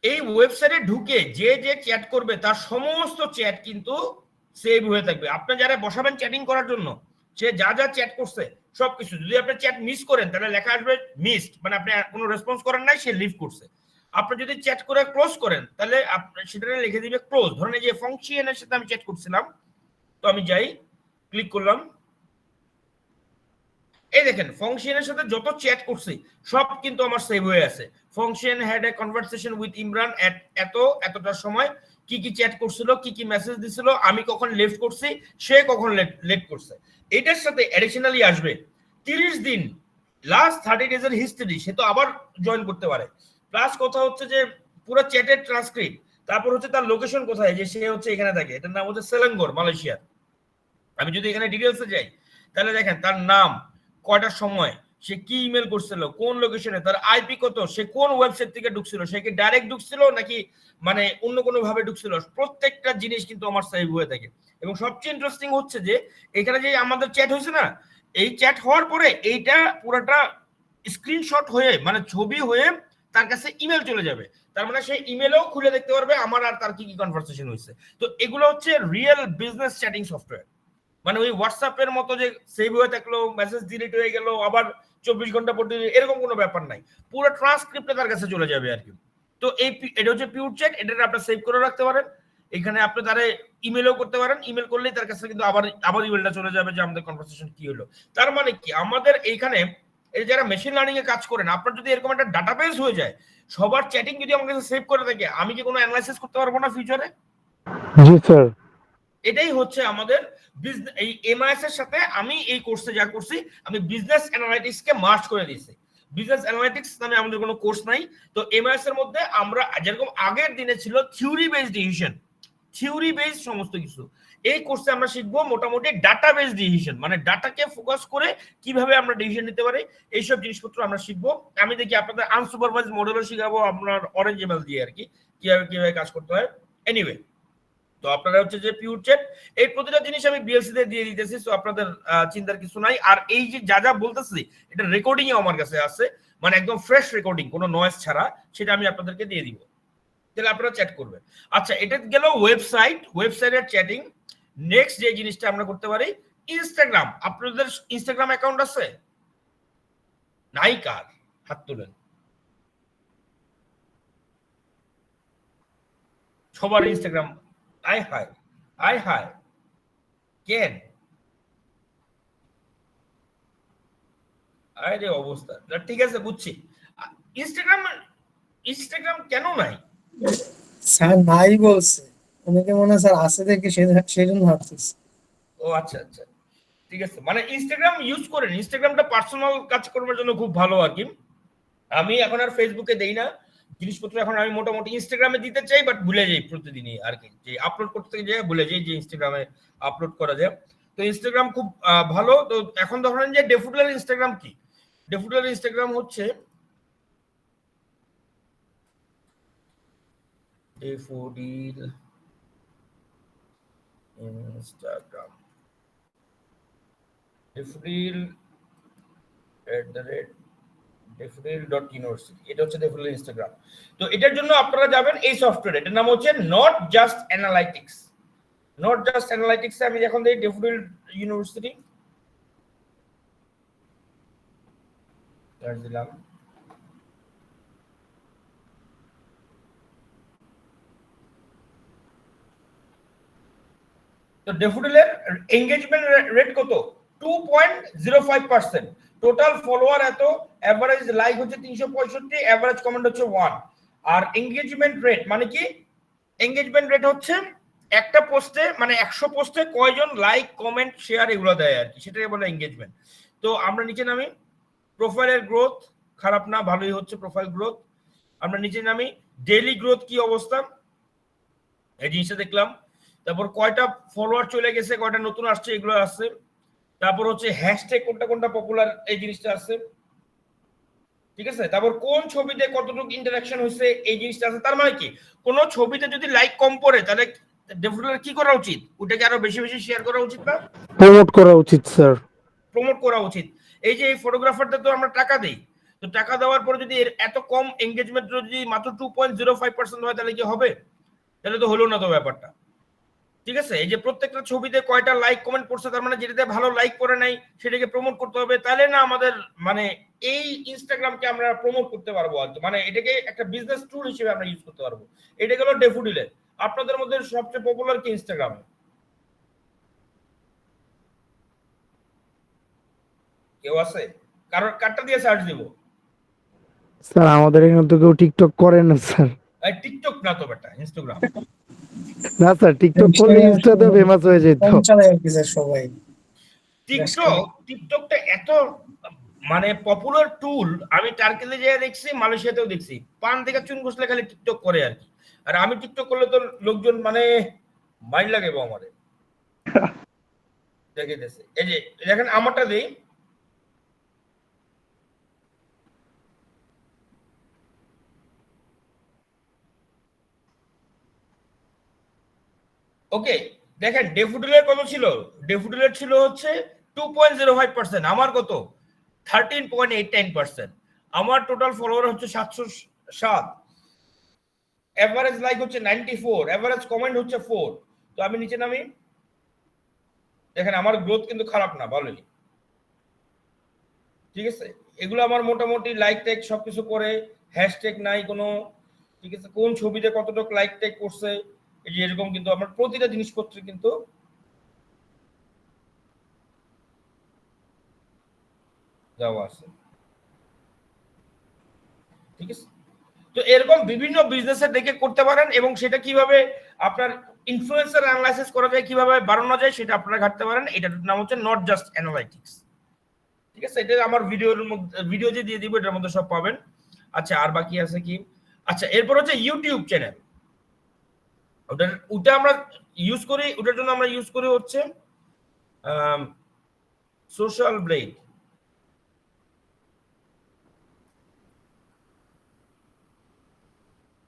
এই ওয়েবসাইটে ঢুকে যে যে চ্যাট করবে তার সমস্ত চ্যাট কিন্তু সেভ হয়ে থাকবে। আপনি যারা বসাবেন চ্যাটিং করার জন্য, সে যা যা চ্যাট করছে সবকিছু, যদি আপনি চ্যাট মিস করেন তাহলে লেখা আসবে মিসড, মানে আপনি কোনো রেসপন্স করেন নাই, সে লিভ করছে। আপনি যদি চ্যাট করে ক্লোজ করেন তাহলে সেটা লিখে দিবে ক্লোজ। ধরেন এই যে ফাংশনের সাথে আমি চ্যাট করছিলাম, তো আমি যাই, ক্লিক করলাম, এই দেখেন ফাংশনের সাথে যত চ্যাট করছি সব কিন্তু আমার সেভ হয়ে আছে। Function had a conversation with Imran at এতটার সময়, কি কি চ্যাট করছিল, কি কি মেসেজ দিছিল, আমি কখন লেফট করছি, সে কখন লেট করছে। এটার সাথে অ্যাডিশনালি আসবে 30 দিন লাস্ট 30 ডেজ এর হিস্ট্রি, সে তো আবার জয়েন করতে পারে। প্লাস কথা হচ্ছে যে পুরো চ্যাটের ট্রান্সক্রিপ্ট, তারপর হচ্ছে তার লোকেশন কোথায়, যে সে হচ্ছে এখানে থাকে, এটার নাম হচ্ছে সেলেঙ্গর, মালয়েশিয়া। আমি যদি এখানে ডিটেলসে যাই তাহলে দেখেন তার নাম, কয়টার সময়, সে কি ইমেল করছিল, কোন লোকেশনে, তার আইপি কত, সে কোন ওয়েবসাইট থেকে ঢুকছিল, সে কি ডাইরেক্ট ঢুকছিল নাকি মানে অন্য কোনো ভাবে ঢুকছিল, প্রত্যেকটা জিনিস কিন্তু আমার সেভ হয়ে থাকে। এবং সবচেয়ে ইন্টারেস্টিং হচ্ছে যে এখানে যে আমাদের চ্যাট হয়েছে না, এই চ্যাট হওয়ার পরে এইটা পুরোটা স্ক্রিনশট হয়ে মানে ছবি হয়ে তার কাছে ইমেল চলে যাবে। তার মানে সেই ইমেলও খুলে দেখতে পারবে আমার আর তার কি কি কনভারসেশন হয়েছে। তো এগুলো হচ্ছে রিয়েল বিজনেস চ্যাটিং সফটওয়্যার। মানে ওই হোয়াটসঅ্যাপের মতো যে সেভ হয়ে থাকলো, মেসেজ ডিলিট হয়ে গেল, আবার 24 ঘন্টা পর এরকম কোনো ব্যাপার নাই, পুরো ট্রান্সক্রিপ্টে তার কাছে চলে যাবে আর কি। তো এটা হচ্ছে পিওর চ্যাট, এটা আপনি সেভ করে রাখতে পারেন। এখানে আপনি তারে ইমেলও করতে পারেন, ইমেল করলেই তার কাছে কিন্তু আবার ইমেলটা চলে যাবে যে আমাদের কনভারসেশন কি হলো। তার মানে কি আমাদের এইখানে এই যারা মেশিন লার্নিং এ কাজ করেন, আপনার যদি এরকম একটা ডাটাবেস হয়ে যায়, সবার চ্যাটিং যদি আমার কাছে সেভ করে থাকে, আমি কি কোনো অ্যানালাইসিস করতে পারবো না ফিউচারে? জি স্যার। এটাই হচ্ছে আমাদের এই এমআইএস এর সাথে আমি এই কোর্সে যা করছি, আমি বিজনেস অ্যানালাইটিক্স কে মার্জ করে দিয়েছি। বিজনেস অ্যানালাইটিক্স নামে আমাদের কোনো কোর্স নাই। তো এমআইএস এর মধ্যে আমরা যেরকম আগের দিনে ছিল theory based decision, theory based সমস্ত কিছু, এই কোর্সে আমরা শিখবো মোটামুটি ডাটা বেসড ডিসিশন, মানে ডাটাকে ফোকাস করে কিভাবে আমরা ডিসিশন নিতে পারি, এইসব জিনিসপত্র আমরা শিখবো। আমি দেখি আপনাদের আনসুপারভাইজ মডেলও শিখাবো আপনার অরেঞ্জ এমএল দিয়ে আর কি, কিভাবে কাজ করতে হয়। এনিওয়ে, তো আপনারা হচ্ছে যে পিওর চ্যাট, এই প্রতিটা জিনিস আমি বিএলসি তে দিয়ে দিতেছি, তো আপনাদের চিন্তার কিছু নাই। আর এই যে যা বলতেছি এটা রেকর্ডিং এ আমার কাছে আছে, মানে একদম ফ্রেশ রেকর্ডিং, কোনো নয়েজ ছাড়া, সেটা আমি আপনাদেরকে দিয়ে দিব, তাহলে আপনারা চ্যাট করবেন। আচ্ছা, এটা গেল ওয়েবসাইটের চ্যাটিং। নেক্সট যে জিনিসটা আমরা করতে পারি, ইনস্টাগ্রাম। আপনাদের ইনস্টাগ্রাম অ্যাকাউন্ট আছে? নাই? কার? হাত তুলেন। সবার ইনস্টাগ্রাম? আয় হায় কেন? আরে অবস্থা, ঠিক আছে বুঝছি। ইনস্টাগ্রাম কেন নাই? স্যার নাই বলছে, অনেকে মনে হয় স্যার আছে দেখে সেই জন্য ভাবতেছে। ও আচ্ছা আচ্ছা, ঠিক আছে। মানে ইনস্টাগ্রাম ইউজ করেন, ইনস্টাগ্রামটা পার্সোনাল কাজ করার জন্য খুব ভালো আর কি। আমি এখন আর ফেসবুকে দেই না জিনিসপত্র, এখন আমি মোটামুটি ইনস্টাগ্রামে দিতে চাই, বাট ভুলে যাই প্রতিদিনই আর কি, যে আপলোড করতে যাই ভুলে যাই যে ইনস্টাগ্রামে আপলোড করা যায়। তো ইনস্টাগ্রাম খুব ভালো। তো এখন ধরেন যে ডেফোডিলের ইনস্টাগ্রাম কি, ডেফোডিলের ইনস্টাগ্রাম হচ্ছে ডেফোডিল ইনস্টাগ্রাম, ডেফোডিল@ডেফোডিল.ইউনিভার্সিটি, এটা হচ্ছে ডেফোডিল ইনস্টাগ্রাম। তো এটার জন্য আপনারা যাবেন এই সফটওয়্যার, এটার নাম হচ্ছে not just analytics. Not just অ্যানালাইটিক্সে আমি যখন দিই ডেফোডিল ইউনিভার্সিটি দিলাম, তো ডেফোডিলের এঙ্গেজমেন্ট রেট কত? 2.05%। টোটাল ফলোয়ার এত, এভারেজ লাইক হচ্ছে 365, এভারেজ কমেন্ট হচ্ছে 1। আর এঙ্গেজমেন্ট রেট মানে কি? এঙ্গেজমেন্ট রেট হচ্ছে একটা পোস্টে, মানে 100 পোস্টে কয়জন লাইক, কমেন্ট, শেয়ার এগুলো দেয় আর কি, সেটাকে বলে এঙ্গেজমেন্ট। তো আমরা নিচে নামি, প্রোফাইলের গ্রোথ খারাপ না, ভালোই হচ্ছে প্রোফাইল গ্রোথ। আমরা নিচে নামি, ডেইলি গ্রোথ কি অবস্থা, এই জিনিসটা দেখলাম। তারপর কয়টা ফলোয়ার চলে গেছে, কয়টা নতুন আসছে, এগুলো আছে। তারপর হচ্ছে হ্যাশট্যাগ কোনটা পপুলার, এই জিনিসটা আছে, ঠিক আছে। তারপর কোন ছবিতে কতটুকু ইন্টারঅ্যাকশন হয়েছে, এই জিনিসটা আছে। তার মানে কি, কোন ছবিতে যদি লাইক কম পড়ে তাহলে ডেফিনেটলি কি করা উচিত, ওটাকে আরো বেশি বেশি শেয়ার করা উচিত না প্রমোট করা উচিত স্যার। প্রমোট করা উচিত। এই যে এই ফটোগ্রাফারদের তো আমরা টাকা দেই, তো টাকা দেওয়ার পরে যদি এত কম এঙ্গেজমেন্ট যদি মাত্র 2.05% হয় তাহলে কি হবে? তাহলে তো হলো না তো ব্যাপারটা, ঠিক আছে। এই যে প্রত্যেকটা ছবিতে কয়টা লাইক কমেন্ট পড়ছে, তার মানে যেটাতে ভালো লাইক করে নাই সেটাকে প্রমোট করতে হবে, তাহলে না আমাদের মানে এই ইনস্টাগ্রামকে আমরা প্রমোট করতে পারবো আর কি, মানে এটাকে একটা বিজনেস টুল হিসেবে আমরা ইউজ করতে পারবো। এটা গেল ডেফোডিলে। আপনাদের মধ্যে সবচেয়ে পপুলার কি ইনস্টাগ্রামে? কেউ আছে? কারটা দিয়ে সার্চ দিব? স্যার আমাদের এখানে তো কেউ টিকটক করে না স্যার। টিকটক না তো বেটা, ইনস্টাগ্রাম। না স্যার, টিকটক করলে ইনস্টাতে ফেমাস হয়ে যেত। ফোন চালায় আর কি স্যার সবাই। টিকটকটা এত মানে পপুলার টুল, আমি টার্কিতে যেয়ে দেখছি, মালয়েশিয়াতেও দেখছি, পান থেকে চুন ঘষলে খালি টিকটক করে আর কি। আর আমি টিকটক করলে তো লোকজন মানে মাইন্ড লাগে আমারে দেখেছে। এই যে দেখেন আমারটা দেই, ওকে দেখেন ডেফোডিলের কত ছিল? ডেফোডিলের ছিল হচ্ছে 2.05%, আমার কত 13.89%। আমার টোটাল ফলোয়ার হচ্ছে 707, এভারেজ লাইক হচ্ছে 94, এভারেজ কমেন্ট হচ্ছে 4। তো আমি নিচে নামি, দেখেন আমার গ্রোথ কিন্তু খারাপ না, ভালোই, ঠিক আছে। এগুলো আমার মোটামুটি লাইক ট্যাগ সবকিছু করে, হ্যাশট্যাগ নাই কোনো, ঠিক আছে, কোন ছবিতে কতটুকু লাইক ট্যাগ করছে, এই যে এরকম কিন্তু আমার প্রতিটা জিনিসপত্র কিন্তু দেওয়া আছে, ঠিক আছে। তো এরকম বিভিন্ন বিজনেসের দেখে করতে পারেন, এবং সেটা কিভাবে আপনার ইনফ্লুয়েন্সার অ্যানালাইসিস করা যায়, কিভাবে বাড়ানো যায়, সেটা আপনারা ঘাটতে পারেন। এটার নাম হচ্ছে নট জাস্ট অ্যানালাইটিক্স, ঠিক আছে। এটা আমার ভিডিওর মধ্যে, ভিডিও যে দিয়ে দিব এটার মধ্যে সব পাবেন। আচ্ছা আর বাকি আছে কি? আচ্ছা এরপর হচ্ছে ইউটিউব চ্যানেল। ওটা আমরা ইউজ করি, ওটার জন্য আমরা ইউজ করি হচ্ছে সোশ্যাল ব্লেড।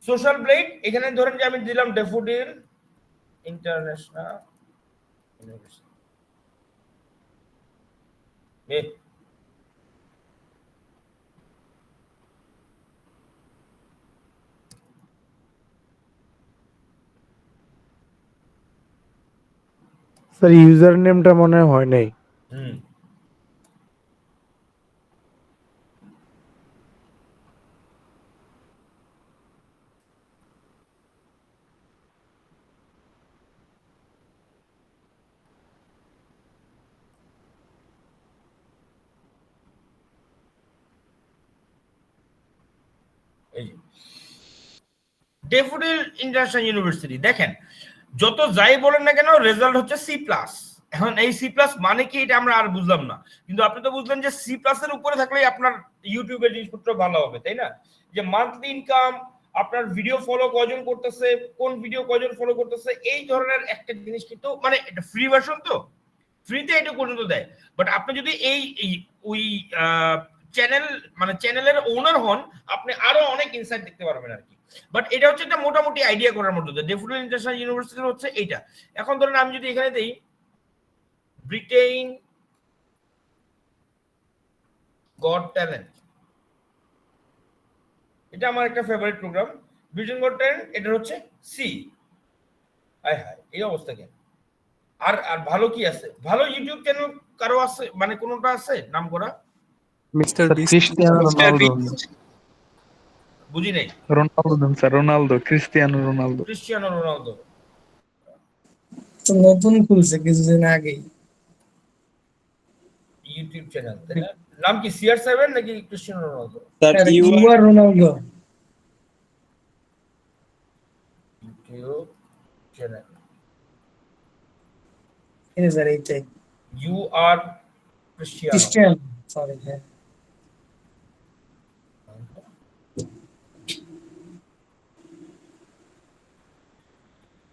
সোশ্যাল ব্লেড, এখানে ধরেন যে আমি দিলাম daffodil International university. Sir user নেমটা মনে হয় নাই। ডেফোডিল ইন্টারন্যাশনাল ইউনিভার্সিটি, দেখেন যত যাই বলেন না কেন রেজাল্ট হচ্ছে C+। এখন এই C+ মানে কি এটা আমরা আর বুঝলাম না, কিন্তু আপনি তো বুঝলেন যে C+ এর উপরে থাকলেই আপনার ইউটিউবের জিনিসপত্র ভালো হবে, তাই না? যে মান্থলি ইনকাম, আপনার ভিডিও ফলো কয়জন করতেছে, কোন ভিডিও কয়জন ফলো করতেছে, এই ধরনের একটা জিনিস কিন্তু মানে এটা ফ্রি ভার্সন, তো ফ্রিতে এটা পর্যন্ত দেয়। বাট আপনি যদি ওই চ্যানেল মানে চ্যানেলের ওনার হন, আপনি আরো অনেক ইনসাইট দেখতে পারবেন আর কি। বাট এটা হচ্ছে একটা মোটামুটি আইডিয়া করার মতো। ডেফোডিল ইন্টারন্যাশনাল ইউনিভার্সিটি হচ্ছে এইটা। এখন ধরেন আমি যদি এখানে দেই ব্রিটেন গট ট্যালেন্ট, এটা আমার একটা favourite programme. Britain got talent, এটা হচ্ছে সি। হায় হায়, এই অবস্থা কেন? আর আর ভালো কি আছে? ভালো ইউটিউব চ্যানেল কারো আছে, মানে কোনটা আছে নাম করা? Mister beast. Cristiano Ronaldo. বুঝি নাই। Ronaldo sir, Ronaldo, Cristiano Ronaldo. Cristiano Ronaldo তো নতুন খুলছে কিছুদিন আগেই ইউটিউব চ্যানেল, তাই না? নাম কি CR7 নাকি Cristiano Ronaldo? Sir UR Ronaldo YouTube channel এই স্যার এইটাই UR ক্রিস্টিয়ানো। ক্রিস্টিয়ান, সরি হ্যাঁ।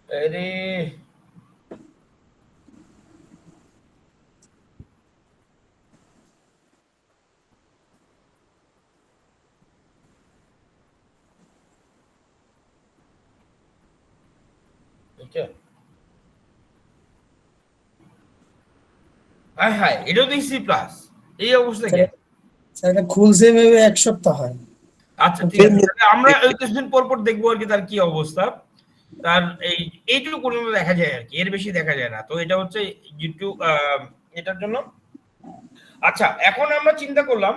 আরে এটা হায় হায়, এটাও তো C+। এই অবস্থা কেন? স্যার এটা খুলছে ভেবে এক সপ্তাহ হয়। আচ্ছা ঠিক আছে, তাহলে আমরা ওই কিছুদিন পর পর দেখবো আর কি তার কি অবস্থা। তার এইটুকু পর্যন্ত দেখা যায় আর কি, এর বেশি দেখা যায় না। তো এটা হচ্ছে ইউটিউব এটার জন্য। আচ্ছা এখন আমরা চিন্তা করলাম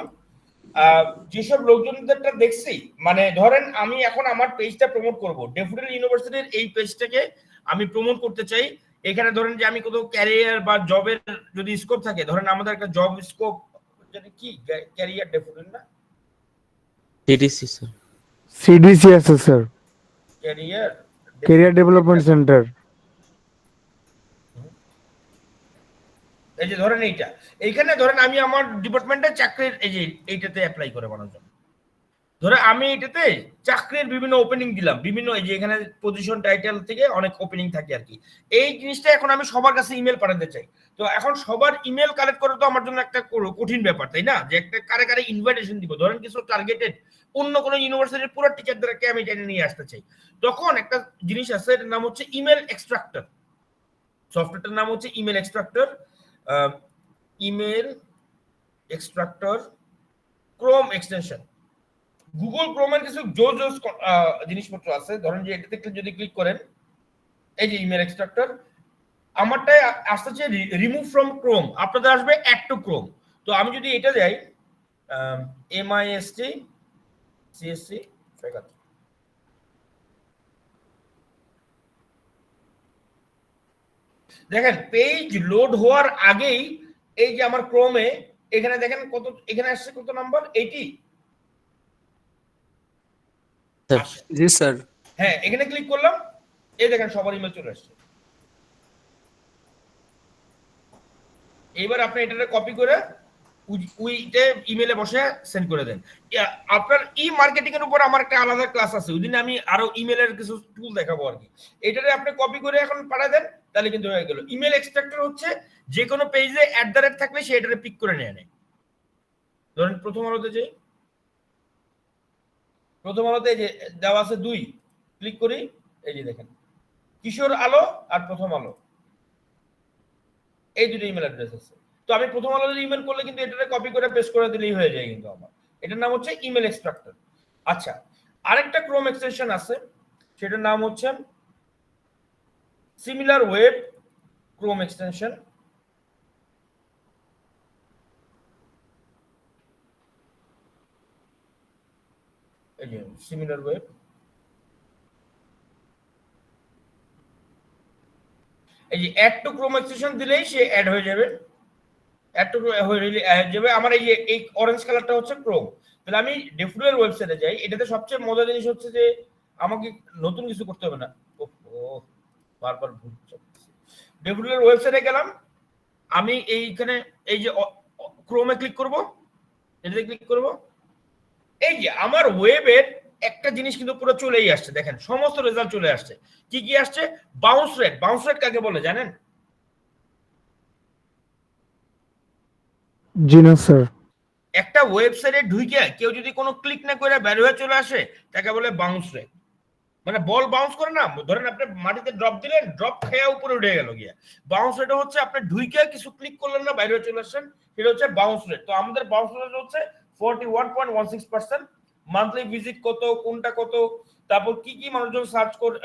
যেসব লোকজনদেরটা দেখছি, মানে ধরেন আমি এখন আমার পেজটা প্রমোট করব, ডেফোডিল ইউনিভার্সিটির এই পেজটাকে আমি প্রমোট করতে চাই। এখানে ধরেন যে আমি কোথাও ক্যারিয়ার বা জবের যদি স্কোপ থাকে, ধরেন আমাদের একটা জব স্কোপ জানি কি ক্যারিয়ার ড্যাফোডিল না টিডিসি স্যার। সিডিসি আছে sir, career career development centre. এই যে ধরেন এইখানে ধরেন আমি আমার ডিপার্টমেন্টে চাকরির এই যে এইটাতে অ্যাপ্লাই করে বানানোর জন্য ধরে আমি এটাতে চাকরির বিভিন্ন ওপেনিং দিলাম, বিভিন্ন এই যে এখানে পজিশন টাইটেল থেকে অনেক ওপেনিং থাকে আর কি। এই জিনিসটা এখন আমি সবার কাছে ইমেল পাঠাতে চাই। তো এখন সবার ইমেল কালেক্ট করা তো আমার জন্য একটা কঠিন ব্যাপার, তাই না? যে একটা কারে কারে ইনভাইটেশন দিব, ধরেন কিছু টার্গেটেড অন্য কোনো ইউনিভার্সিটির পুরো টিচারদেরকে আমি টেনে নিয়ে আসতে চাই। তখন একটা জিনিস আছে, এটার নাম হচ্ছে ইমেল এক্সট্রাক্টর। সফটওয়্যারটার নাম হচ্ছে email extractor. Email extractor Chrome extension. Google ক্রোমের কিছু জোস জিনিসপত্র আছে। ধরেন যে এটাতে যদি ক্লিক করেন, এই যে ইমেল এক্সট্রাক্টর, আমারটাই আসছে রিমুভ ফ্রম ক্রোম, আপনাদের আসবে অ্যাড টু ক্রোম। তো আমি যদি এটা যাই MIST CSC দেখেন পেজ লোড হওয়ার আগেই এই যে আমার ক্রোমে এখানে দেখেন কত, এখানে আসছে কত নাম্বার 80। জি স্যার। হ্যাঁ, এখানে ক্লিক করলাম, এই দেখেন সবার ইমেল চলে আসছে। এবার আপনি এটাকে কপি করে উইতে ইমেলে বসে সেন্ড করে দেন। আপনার ই মার্কেটিং এর উপর আমার একটা আলাদা ক্লাস আছে, ওইদিন আমি আরো ইমেলের কিছু টুল দেখাবো আর কি। এটারে আপনি কপি করে এখন পাঠিয়ে দেন, তাহলে কিন্তু হয়ে গেল। ইমেল এক্সট্রাক্টর হচ্ছে যে কোনো পেজে @ থাকলে সে এটারে পিক করে নেয়। ধরেন প্রথম আলোতে যে যে দেওয়া আছে 2, ক্লিক করি, এই যে দেখেন কিশোর আলো আর প্রথম আলো, এই দুটো ইমেল অ্যাড্রেস আছে। তো আমি প্রথম আলোতে ইমেল করলে কিন্তু এটাকে কপি করে পেস্ট করে দিলেই হয়ে যায় কিন্তু আমার। এটার নাম হচ্ছে ইমেল এক্সট্রাক্টর। আচ্ছা, আরেকটা ক্রোম এক্সটেনশন আছে, সেটার নাম হচ্ছে সিমিলার ওয়েব ক্রোম এক্সটেনশন। এই যে সিমিলার ওয়েব, এই যে অ্যাড টু ক্রোম এক্সটেনশন দিলেই সে অ্যাড হয়ে যাবে। অ্যাড টু হয়ে যাবে আমার। এই অরেঞ্জ কালারটা হচ্ছে ক্রোম। তাহলে আমি ডেফোডিলের ওয়েবসাইটে যাই। এটাতে সবচেয়ে মজার জিনিস হচ্ছে যে আমাকে নতুন কিছু করতে হবে না। বারবার ভুল হচ্ছে। ডেফোডিলের ওয়েবসাইটে গেলাম, আমি এইখানে এই যে ক্রোমে ক্লিক করব, এটাতে ক্লিক করব, এই যে আমার ওয়েবের একটা জিনিস কিন্তু পুরো চলেই আসছে। দেখেন সমস্ত রেজাল্ট চলে আসছে। কি কি আসছে? Bounce rate. বাউন্স রেট কাকে বলে জানেন? জি না স্যার। একটা ওয়েবসাইটে ঢুকে কেউ যদি কোনো ক্লিক না করে বের হয়ে চলে আসে, তাকে বলে বাউন্স রেট। মানে বল বাউন্স করে না, ধরেন আপনি মাটিতে ড্রপ দিলেন, ড্রপ খেয়ে উপরে উঠে গেল গিয়া। বাউন্স রেট হচ্ছে আপনি ঢুকে কিছু ক্লিক করলেন না, বাইরে চলে আসছেন, সেটা হচ্ছে বাউন্স রেট। তো আমাদের বাউন্স রেট হচ্ছে 41.16%। মান্থলি ভিজিট কত, কোনটা কত, তারপর কি কি মানুষজন সার্চ করে,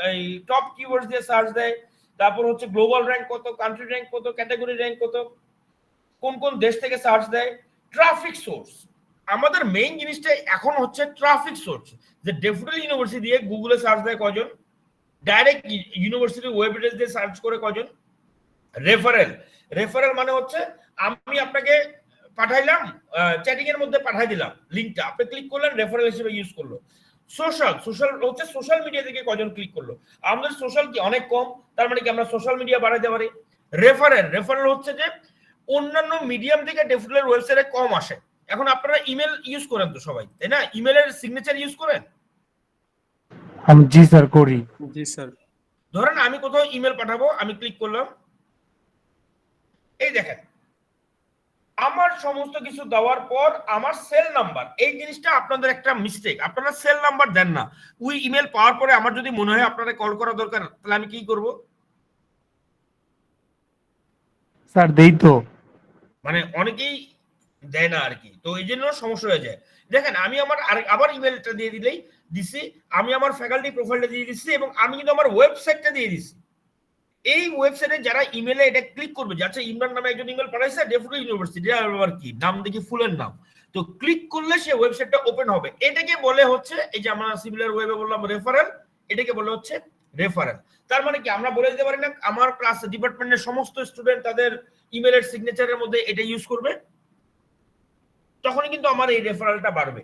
এই টপ কিওয়ার্ডস দিয়ে সার্চ দেয়, তারপর হচ্ছে গ্লোবাল র্যাঙ্ক কত, কান্ট্রি র্যাঙ্ক কত, ক্যাটাগরি র্যাঙ্ক কত, কোন কোন দেশ থেকে সার্চ দেয়, ট্রাফিক সোর্স। আমাদের মেইন জিনিসটা এখন হচ্ছে ট্রাফিক সোর্স, যে ডেফোডিল ইউনিভার্সিটি দিয়ে গুগলে সার্চ দেয় কজন, ডাইরেক্ট ইউনিভার্সিটি ওয়েব অ্যাড্রেস দিয়ে সার্চ করে কজন। রেফারেল। রেফারেল মানে হচ্ছে আমি আপনাকে পাঠাইলাম, চ্যাটিং এর মধ্যে পাঠাই দিলাম লিংকটা, আপনি ক্লিক করলেন, রেফারেল হিসেবে ইউজ করলো। সোশ্যাল হচ্ছে সোশ্যাল মিডিয়া থেকে কজন ক্লিক করলো। আমাদের সোশ্যাল কি অনেক কম, তার মানে কি আমরা সোশ্যাল মিডিয়া বাড়াইতে পারি। রেফারেল হচ্ছে যে অন্যান্য মিডিয়াম থেকে ডেফোডিলের ওয়েবসাইটে কম আসে। এখন আপনারা ইমেল ইউজ করেন তো সবাই, তাই না? ইমেলের সিগনেচার ইউজ করেন? আমি জি স্যার করি। জি স্যার। ধরেন আমি কোথাও ইমেল পাঠাবো, আমি ক্লিক করলাম, এই দেখেন আমার সমস্ত কিছু দেওয়ার পর আমার সেল নাম্বার, এই জিনিসটা আপনাদের একটা মিস্টেক, আপনারা সেল নাম্বার দেন না। ওই ইমেল পাওয়ার পরে আমার যদি মনে হয় আপনারা কল করা দরকার, তাহলে আমি কি করব? স্যার দেই তো, মানে অনেকেই দেয় না আর কি। তো এই জন্য সমস্যা হয়ে যায়। দেখেন আমি আমার আবার ইমেলটা দিয়ে দিছি, আমি আমার ফ্যাকাল্টি প্রোফাইলটা দিয়ে দিচ্ছি, এবং আমি কিন্তু আমার ওয়েবসাইটটা দিয়ে দিচ্ছি। এই ওয়েবসাইটে যারা ইমেলে এটা ক্লিক করবে, যাচ্ছে ইমরান নামে একজন ইমেল পাঠাইছে ডেফোডিল ইউনিভার্সিটি, আবার কি নাম দেখি ফুলের নাম, তো ক্লিক করলে সে ওয়েবসাইটটা ওপেন হবে। এটাকে বলে হচ্ছে, এই যে আমরা সিমিলার ওয়েবে বললাম রেফারেল, এটাকে বলে হচ্ছে রেফারেল। তার মানে কি আমরা বলে দিতে পারি না আমার ক্লাস ডিপার্টমেন্টের সমস্ত স্টুডেন্ট তাদের ইমেলের সিগনেচারের মধ্যে এটা ইউজ করবে? তখনই কিন্তু আমার এই রেফারেলটা বাড়বে।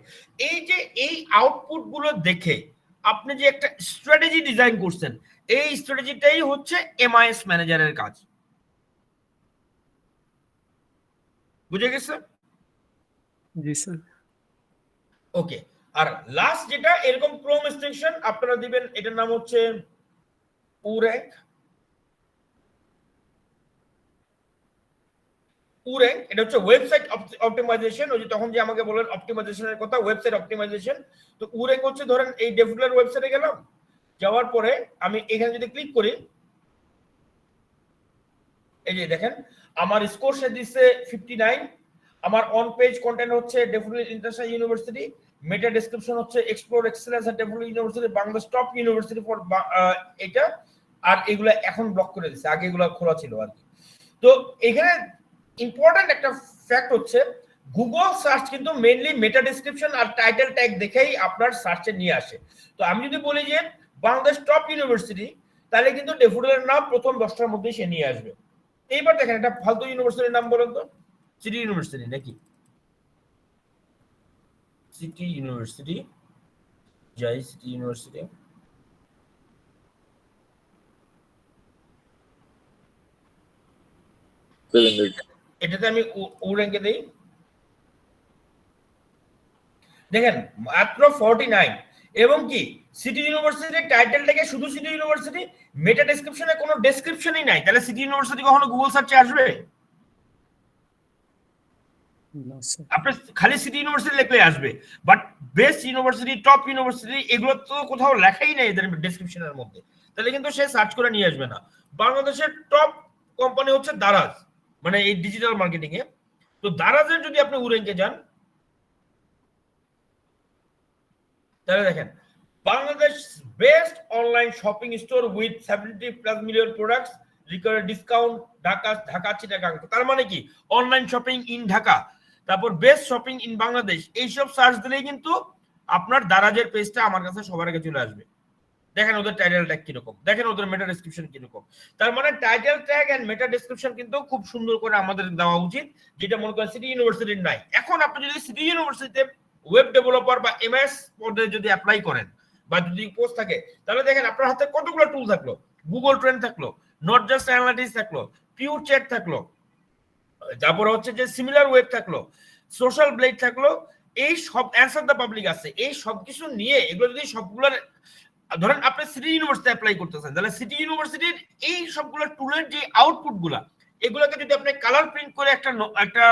এই যে এই আউটপুট গুলো দেখে আপনি যে একটা স্ট্র্যাটেজি ডিজাইন করছেন, এই স্ট্র্যাটেজিটাই হচ্ছে এমআইএস ম্যানেজারের কাজ। বুঝে গেছে? জি স্যার। ওকে। আর লাস্ট যেটা এরকম ক্রোম এক্সটেনশন আপনারা দিবেন, এটার নাম হচ্ছে উর্যাঙ্ক। উর্যাঙ্ক এটা হচ্ছে ওয়েবসাইট অপটিমাইজেশন। ওই যে তখন যে আমাকে বললেন অপটিমাইজেশনের কথা, ওয়েবসাইট অপটিমাইজেশন। তো উর্যাঙ্ক হচ্ছে ধরেন এই ডেভেলপার ওয়েবসাইটে গেলাম, যাওয়ার পরে আমি এখানে যদি ক্লিক করি, এই যে দেখেন আমার স্কোর সে দিচ্ছে 59, আমার অন পেজ কন্টেন্ট হচ্ছে Daffodil International University, meta description হচ্ছে explore excellence at Daffodil University, Bangladesh top university for এটা। আর এগুলা এখন ব্লক করে দিচ্ছে, আগে এগুলা খোলা ছিল আর কি। তো এখানে ইম্পর্টেন্ট একটা ফ্যাক্ট হচ্ছে গুগল সার্চ কিন্তু মেইনলি মেটা ডেসক্রিপশন আর টাইটেল ট্যাগ দেখেই আপনার সার্চে নিয়ে আসে। তো আমি যদি বলি যে বাংলাদেশ টপ ইউনিভার্সিটি, তাহলে কিন্তু ডেফোডিলের নাম প্রথম 10টার মধ্যেই সে নিয়ে আসবে। এইবার দেখেন একটা ফালতু ইউনিভার্সিটির নাম বলেন তো, সিটি ইউনিভার্সিটি নাকি? সিটি ইউনিভার্সিটি, যাই সিটি ইউনিভার্সিটি, এটাতে আমি উর্যাঙ্কে দেই। দেখেন মাত্র 49, এবং কি সিটি ইউনিভার্সিটির টাইটেলটাকে শুধু সিটি ইউনিভার্সিটি, মেটা ডেসক্রিপশনে কোনো ডেসক্রিপশনই নাই, তাহলে সিটি ইউনিভার্সিটি কখনো গুগল সার্চে আসবে? না স্যার। আপনি খালি সিটি ইউনিভার্সিটি লিখলে আসবে, but best university, top university এগুলো তো কোথাও লেখাই নাই এদের ডেসক্রিপশনের মধ্যে, তাহলে কিন্তু সে সার্চ করে নিয়ে আসবে না। বাংলাদেশের টপ কোম্পানি হচ্ছে দারাজ, মানে এই ডিজিটাল মার্কেটিং এ। তো দারাজের যদি আপনি উর্যাঙ্কে যান, তাহলে দেখেন Bangladesh best online shopping store with 70+ million products, required discount, Dhaka Chittagong. তার মানে কি অনলাইন শপিং ইন ঢাকা, তারপর বেস্ট শপিং ইন বাংলাদেশ, এইসব সার্চ দিলেই কিন্তু আপনার দারাজের পেজটা আমার কাছে সবার আগে চলে আসবে। দেখেন ওদের টাইটেল ট্যাগ কিরকম, দেখেন ওদের মেটা ডেসক্রিপশন কিরকম। তার মানে title tag and meta description কিন্তু খুব সুন্দর করে আমাদের দেওয়া উচিত, যেটা মনে করেন সিটি ইউনিভার্সিটির নাই। এখন আপনি যদি সিটি ইউনিভার্সিটিতে ওয়েব ডেভেলপার বা এমএস পদে যদি অ্যাপ্লাই করেন বা যদি পোস্ট থাকে, তাহলে দেখেন আপনার হাতে কতগুলো টুল থাকলো, গুগল ট্রেন্ড থাকলো, নট জাস্ট অ্যানালিটিক্স থাকলো, পিওর চ্যাট থাকলো, তারপর হচ্ছে যে সিমিলার ওয়েব থাকলো, সোশ্যাল ব্লেড থাকলো, এই সব অ্যান্সার দ্য পাবলিক আছে, এই সবকিছু নিয়ে এগুলো যদি সবগুলোর ধরেন আপনি সিটি ইউনিভার্সিটি অ্যাপ্লাই করতেছেন, তাহলে সিটি ইউনিভার্সিটির এই সবগুলো টুলের যে আউটপুট গুলা, এগুলোকে যদি আপনি কালার প্রিন্ট করে একটা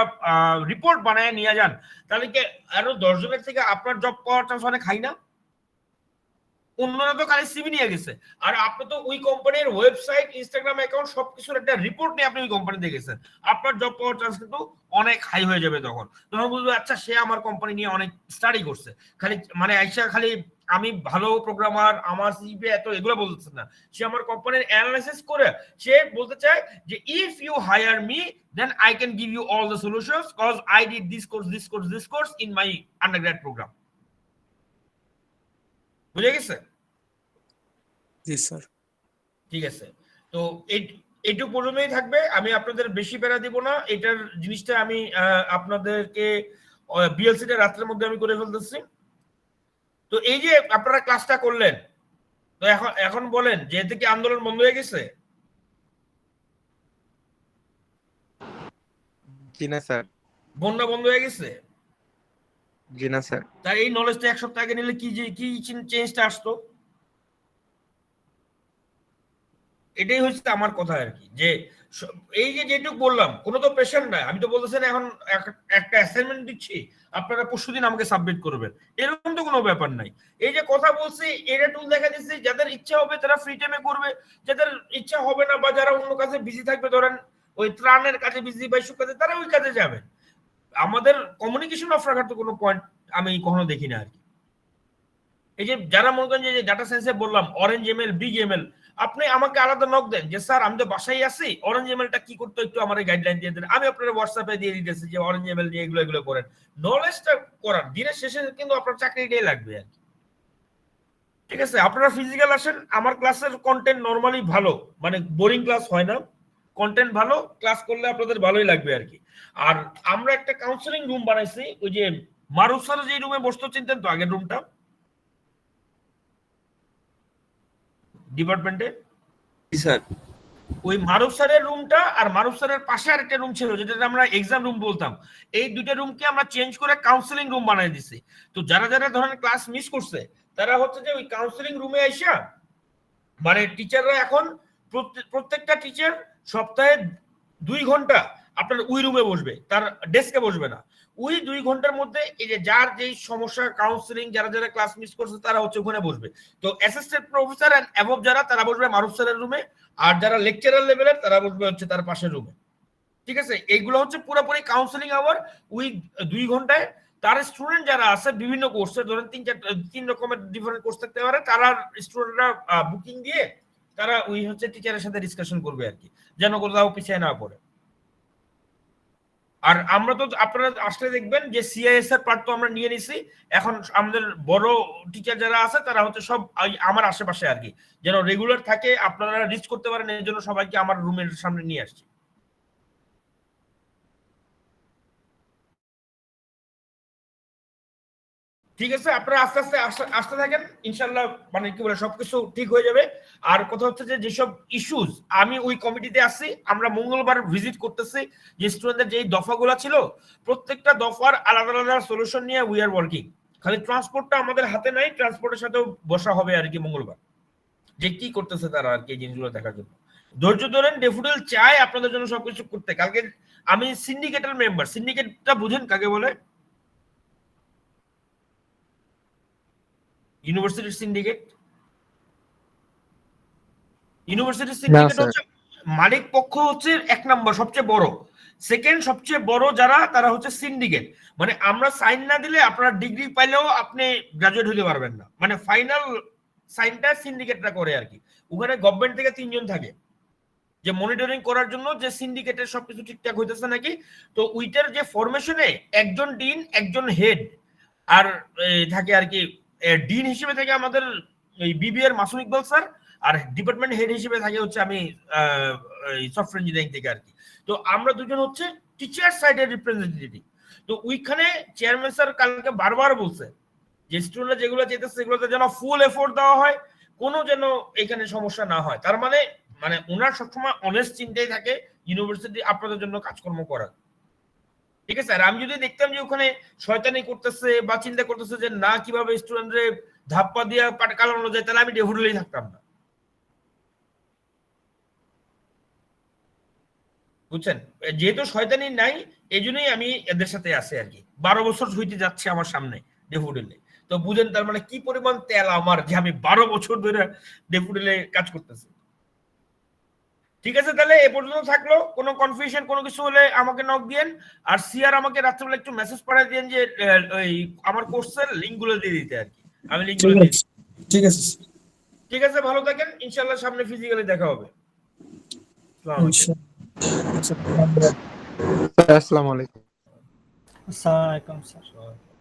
রিপোর্ট বানায় নিয়ে যান, তাহলে কি আরো 10 জনের থেকে আপনার জব পাওয়ার চান্স অনেক হাই না? অন্যরা তো খালি সিভি নিয়ে গেছে, আর আপনি তো ওই কোম্পানির ওয়েবসাইট, ইনস্টাগ্রাম অ্যাকাউন্ট সবকিছুর একটা রিপোর্ট নিয়ে আপনি ওই কোম্পানিতে গেছেন, আপনার জব পাওয়ার চান্স কিন্তু অনেক হাই হয়ে যাবে। তখন বুঝবে আচ্ছা সে আমার কোম্পানি নিয়ে অনেক স্টাডি করছে, খালি মানে আইসা খালি আমি ভালো প্রোগ্রামার, আমার সিভি এত, এগুলো বলতেছে না, সে আমার কোম্পানির অ্যানালাইসিস করে সে বলতে চায় যে if you hire me then I can give you all the solutions cause I did this course in my undergrad programme. বুঝে গেছে? জি স্যার। ঠিক আছে, তো এইটুকু পর্যন্তই থাকবে, আমি আপনাদের বেশি প্যারা দিব না। এটার জিনিসটা আমি আপনাদেরকে বিএলসিটা রাত্রের মধ্যে আমি করে ফেলতেছি। তো এই যে আপনারা ক্লাসটা করলেন, তো এখন বলেন যে এতে কি আন্দোলন বন্ধ হয়ে গেছে? জি না স্যার। বন্যা বন্ধ হয়ে গেছে? জি না স্যার। তাই এই নলেজটা 1 সপ্তাহ আগে নিলে কি চেঞ্জটা আসতো? এটাই হচ্ছে আমার কথা আর কি, যে এই যে যেটুকু বললাম কোনো তো পেশেন্ট নাই, আমি তো বলতেছেন এখন একটা অ্যাসাইনমেন্ট দিচ্ছি আপনারা পরশুদিন আমাকে সাবমিট করবেন, এরকম তো কোনো ব্যাপার নাই। এই যে কথা বলছি এটা টুল দেখা দিচ্ছি, যাদের ইচ্ছা হবে তারা ফ্রি টাইমে করবে, যাদের ইচ্ছা হবে না বা যারা অন্য কাজে বিজি থাকবে, ধরেন ওই ত্রাণের কাজে বিজি বা ইস্যু কাজে, তারা ওই কাজে যাবে। আমাদের কমিউনিকেশন অফ রাখার তো কোনো পয়েন্ট আমি কখনো দেখি না আর কি। এই যে যারা মনে করেন যে ডাটা সায়েন্সে বললাম অরেঞ্জ এমএল, বিগ এমএল, আপনি আমাকে আলাদা নক দেন যে স্যার আমি তো বাসায় আছি, অরেঞ্জ এমএলটা কি করতে একটু আমার গাইডলাইন দিয়ে দেন, আমি আপনার হোয়াটসঅ্যাপে দিয়ে দিতেছি যে অরেঞ্জ এমএল নিয়ে এগুলো করেন। নলেজটা করার দিনের শেষে কিন্তু আপনার চাকরিটাই লাগবে আর কি। ঠিক আছে, আপনারা ফিজিক্যাল আসেন, আমার ক্লাসের কন্টেন্ট নরমালি ভালো, মানে বোরিং ক্লাস হয় না, কন্টেন্ট ভালো, ক্লাস করলে আপনাদের ভালোই লাগবে আর কি। আর আমরা একটা কাউন্সেলিং রুম বানাইছি, ওই যে মারুফ স্যার যে রুমে বসতো চিনতেন তো আগের রুমটা ডিপার্টমেন্টে, স্যার ওই মারুফ স্যারের রুমটা আর মারুফ স্যারের পাশে আরেকটা রুম ছিল যেটা আমরা এক্সাম রুম বলতাম, এই দুইটা রুমকে আমরা চেঞ্জ করে কাউন্সেলিং রুম বানাই দিছি। তো যারা যারা ধরেন ক্লাস মিস করছে তারা হচ্ছে যে ওই কাউন্সেলিং রুমে আইসা, মানে টিচাররা এখন প্রত্যেকটা টিচার সপ্তাহে 2 ঘন্টা আপনার ওই রুমে বসবে, তার ডেস্কে বসবে না। ওই 2 ঘন্টার মধ্যে এই যে যার যেই সমস্যা কাউন্সেলিং যারা যারা ক্লাস মিস করছে তারা হচ্ছে ওখানে বসবে। তো অ্যাসিস্ট্যান্ট প্রফেসর এন্ড অ্যাবভ যারা তারা বসবে মারুফ স্যারের রুমে, আর যারা লেকচারার লেভেলের তারা বসবে হচ্ছে তার পাশের রুমে। ঠিক আছে, এইগুলো হচ্ছে পুরোপুরি কাউন্সেলিং আওয়ার। ওই 2 ঘন্টায় তার স্টুডেন্ট যারা আছে বিভিন্ন কোর্সে, ধরেন 3 রকমের ডিফারেন্ট কোর্স থাকতে পারে, তারা স্টুডেন্টরা বুকিং দিয়ে তারা ওই হচ্ছে টিচারের সাথে ডিসকাশন করবে আর কি, যেন কোথাও পিছিয়ে না পড়ে। আর আমরা তো আপনারা আসলে দেখবেন যে সিআইএস এর পার্ট তো আমরা নিয়ে নিছি, এখন আমাদের বড় টিচার যারা আছে তারা হচ্ছে সব আমার আশেপাশে আর কি, যেন রেগুলার থাকে, আপনারা রিচ করতে পারেন, এর জন্য সবাইকে আমার রুমের সামনে নিয়ে আসছি। ঠিক আছে, আপনারা আস্তে আস্তে আসতে থাকেন, ইনশাল্লাহ মানে কি বলে সবকিছু ঠিক হয়ে যাবে। আর কথা হচ্ছে যে যেসব ইস্যুস, আমি ওই কমিটিতে আছি, আমরা মঙ্গলবার ভিজিট করতেছি, যে স্টুডেন্টদের যেই দফাগুলো ছিল প্রত্যেকটা দফার আলাদা আলাদা সলিউশন নিয়ে উই আর ওয়ার্কিং। খালি ট্রান্সপোর্টটা আমাদের হাতে নাই, ট্রান্সপোর্টের সাথেও বসা হবে আর কি মঙ্গলবার, যে কি করতেছে তারা আর কি এই জিনিসগুলো দেখার জন্য। ধৈর্য ধরেন, ডেফোডিল চাই আপনাদের জন্য সবকিছু করতে। কালকে আমি সিন্ডিকেটের মেম্বার, সিন্ডিকেটটা বুঝেন কাকে বলে? ইউনিভার্সিটির সিন্ডিকেট, ইউনিভার্সিটির সিন্ডিকেট হচ্ছে মালিক পক্ষ হচ্ছে 1 নম্বর সবচেয়ে বড়, সেকেন্ড সবচেয়ে বড় যারা তারা হচ্ছে সিন্ডিকেট। মানে আমরা সাইন না দিলে আপনারা ডিগ্রি পাইলেও আপনি গ্রাজুয়েট হতে পারবেন না, মানে ফাইনাল সাইনটা সিন্ডিকেটরা করে আর কি। ওখানে গভর্নমেন্ট থেকে 3 জন থাকে যে মনিটরিং করার জন্য যে সিন্ডিকেটের সবকিছু ঠিকঠাক হইতেছে নাকি। তো উইটার যে ফরমেশনে একজন ডিন একজন হেড আর থাকে আর কি। ডিন হিসেবে থাকে আমাদের বিবিএর মাসুম ইকবাল স্যার, আর ডিপার্টমেন্ট হেড হিসেবে থাকে হচ্ছে আমি সফটওয়্যার ইঞ্জিনিয়ারিং থেকে আর কি। তো আমরা দুজন হচ্ছে টিচার সাইডের রিপ্রেজেন্টেটিভ। তো ওইখানে চেয়ারম্যান স্যার কালকে বারবার বলছে যে স্টুডেন্টরা যেগুলো চাইতেছে সেগুলোতে যেন ফুল এফোর্ট দেওয়া হয়, কোনো যেন এখানে সমস্যা না হয়। তার মানে মানে ওনার সবসময় অনেস্ট চিন্তাই থাকে ইউনিভার্সিটি আপনাদের জন্য কাজকর্ম করার। ঠিক আছে, আর আমি যদি দেখতাম যে ওখানে শয়তানি করতেছে বা চিন্তা করতেছে যে না কিভাবে স্টুডেন্টরে ধাপ্পা দিয়ে কালানো যায়, তাহলে আমি ডেফিনেটলি থাকতাম না, বুঝছেন? যেহেতু শয়তানি নাই এই জন্যই আমি এদের সাথে আছি আর কি। 12 বছর হইতে যাচ্ছে আমার সামনে ডেফোডিলে, তো বুঝেন তার মানে কি পরিমাণ তেল আমার, যে আমি 12 বছর ধরে ডেফোডিলে কাজ করতেছি। ঠিক আছে, তাহলে এ পর্যন্ত থাকলো। কোনো কনফিউশন কোনো কিছু হলে আমাকে নক দিয়েন, আর সিআর আমাকে রাত্রেবেলা একটু মেসেজ পাঠিয়ে দিয়েন যে ওই আমার কোর্সের লিংক গুলো দিয়ে দিতে আর কি, আমি লিংক গুলো দিয়ে। ঠিক আছে ঠিক আছে, ভালো থাকেন, ইনশাআল্লাহ সামনে ফিজিক্যালি দেখা হবে। আসসালামু আলাইকুম। আসসালামু আলাইকুম স্যার।